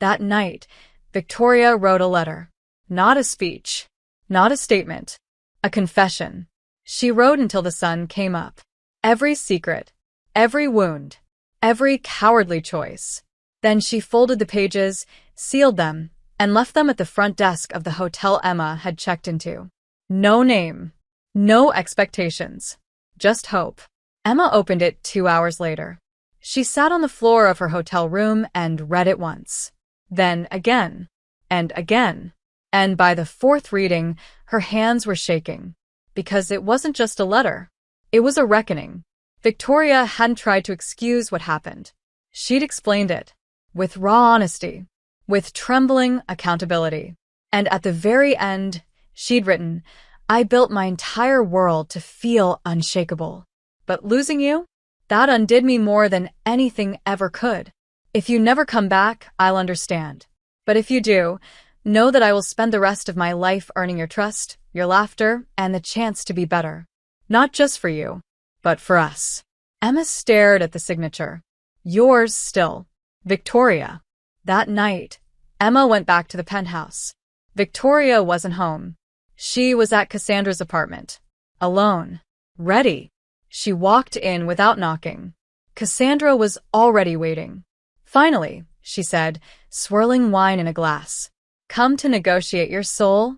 That night, Victoria wrote a letter. Not a speech. Not a statement. A confession. She wrote until the sun came up. Every secret, every wound, every cowardly choice. Then she folded the pages, sealed them, and left them at the front desk of the hotel Emma had checked into. No name, no expectations, just hope. Emma opened it 2 hours later. She sat on the floor of her hotel room and read it once, then again, and again. And by the fourth reading, her hands were shaking. Because it wasn't just a letter. It was a reckoning. Victoria hadn't tried to excuse what happened. She'd explained it. With raw honesty. With trembling accountability. And at the very end, she'd written, I built my entire world to feel unshakable. But losing you? That undid me more than anything ever could. If you never come back, I'll understand. But if you do, know that I will spend the rest of my life earning your trust, your laughter, and the chance to be better. Not just for you, but for us. Emma stared at the signature. Yours still, Victoria. That night, Emma went back to the penthouse. Victoria wasn't home. She was at Cassandra's apartment. Alone. Ready. She walked in without knocking. Cassandra was already waiting. Finally, she said, swirling wine in a glass. Come to negotiate your soul?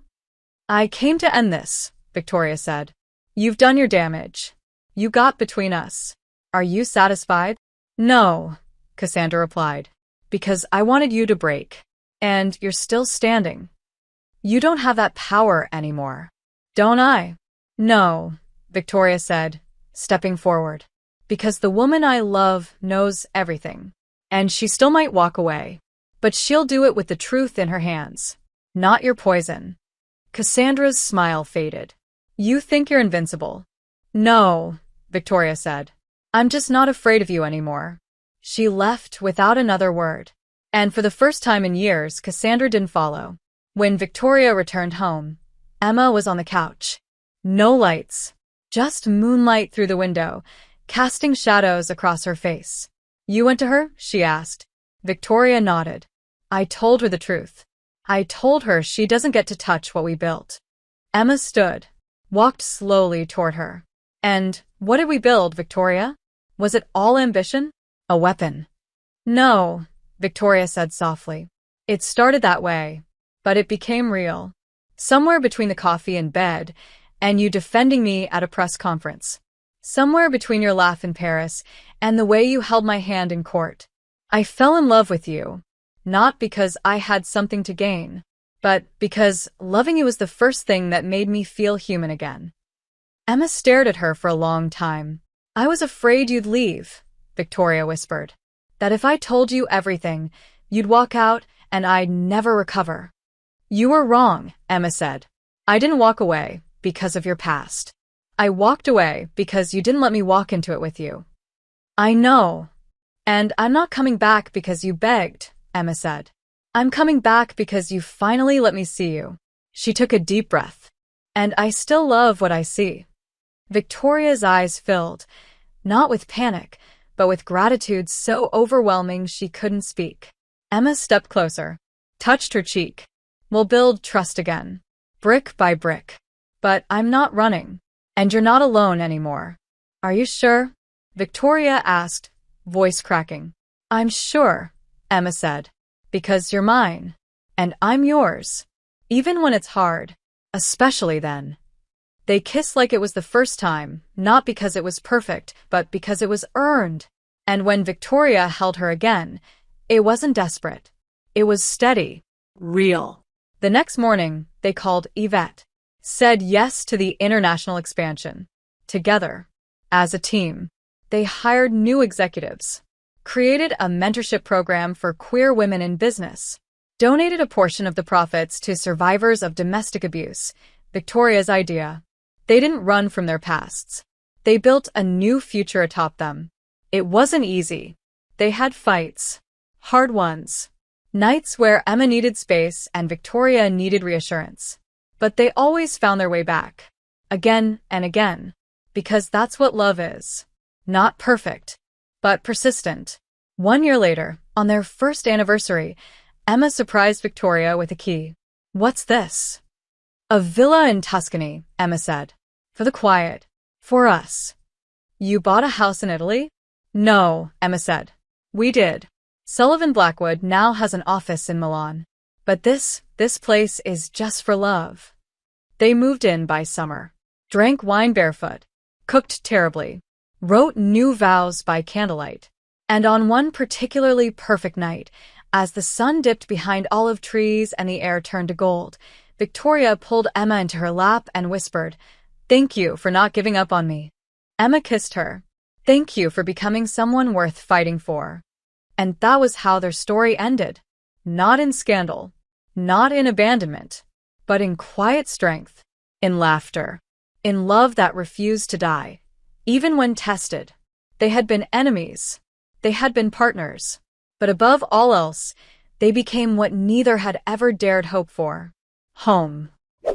I came to end this, Victoria said. You've done your damage. You got between us. Are you satisfied? No, Cassandra replied. Because I wanted you to break. And you're still standing. You don't have that power anymore. Don't I? No, Victoria said, stepping forward. Because the woman I love knows everything. And she still might walk away. But she'll do it with the truth in her hands. Not your poison. Cassandra's smile faded. You think you're invincible. No, Victoria said. I'm just not afraid of you anymore. She left without another word. And for the first time in years, Cassandra didn't follow. When Victoria returned home, Emma was on the couch. No lights. Just moonlight through the window, casting shadows across her face. You went to her? She asked. Victoria nodded. I told her the truth. I told her she doesn't get to touch what we built. Emma stood, walked slowly toward her. And what did we build, Victoria? Was it all ambition? A weapon? No, Victoria said softly. It started that way, but it became real. Somewhere between the coffee and bed, and you defending me at a press conference. Somewhere between your laugh in Paris and the way you held my hand in court. I fell in love with you, not because I had something to gain, but because loving you was the first thing that made me feel human again. Emma stared at her for a long time. I was afraid you'd leave, Victoria whispered. That if I told you everything, you'd walk out and I'd never recover. You were wrong, Emma said. I didn't walk away because of your past. I walked away because you didn't let me walk into it with you. I know. And I'm not coming back because you begged, Emma said. I'm coming back because you finally let me see you. She took a deep breath. And I still love what I see. Victoria's eyes filled, not with panic, but with gratitude so overwhelming she couldn't speak. Emma stepped closer, touched her cheek. We'll build trust again, brick by brick. But I'm not running. And you're not alone anymore. Are you sure? Victoria asked, voice cracking. I'm sure, Emma said. Because you're mine. And I'm yours. Even when it's hard. Especially then. They kissed like it was the first time, not because it was perfect, but because it was earned. And when Victoria held her again, it wasn't desperate. It was steady. Real. The next morning, they called Yvette. Said yes to the international expansion. Together. As a team. They hired new executives. Created a mentorship program for queer women in business. Donated a portion of the profits to survivors of domestic abuse. Victoria's idea. They didn't run from their pasts. They built a new future atop them. It wasn't easy. They had fights. Hard ones. Nights where Emma needed space and Victoria needed reassurance. But they always found their way back. Again and again. Because that's what love is. Not perfect, but persistent. 1 year later, on their first anniversary, Emma surprised Victoria with a key. What's this? A villa in Tuscany, Emma said. For the quiet. For us. You bought a house in Italy? No, Emma said. We did. Sullivan Blackwood now has an office in Milan. But this place is just for love. They moved in by summer, drank wine barefoot, cooked terribly, wrote new vows by candlelight. And on one particularly perfect night, as the sun dipped behind olive trees and the air turned to gold, Victoria pulled Emma into her lap and whispered, "Thank you for not giving up on me." Emma kissed her. "Thank you for becoming someone worth fighting for." And that was how their story ended. Not in scandal, not in abandonment, but in quiet strength, in laughter, in love that refused to die, even when tested. They had been enemies. They had been partners. But above all else, they became what neither had ever dared hope for: home.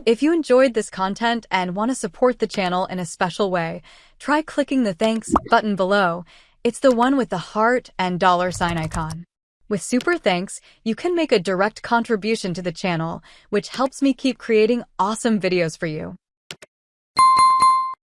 If you enjoyed this content and want to support the channel in a special way, try clicking the thanks button below. It's the one with the heart and $sign icon. With super thanks, you can make a direct contribution to the channel, which helps me keep creating awesome videos for you.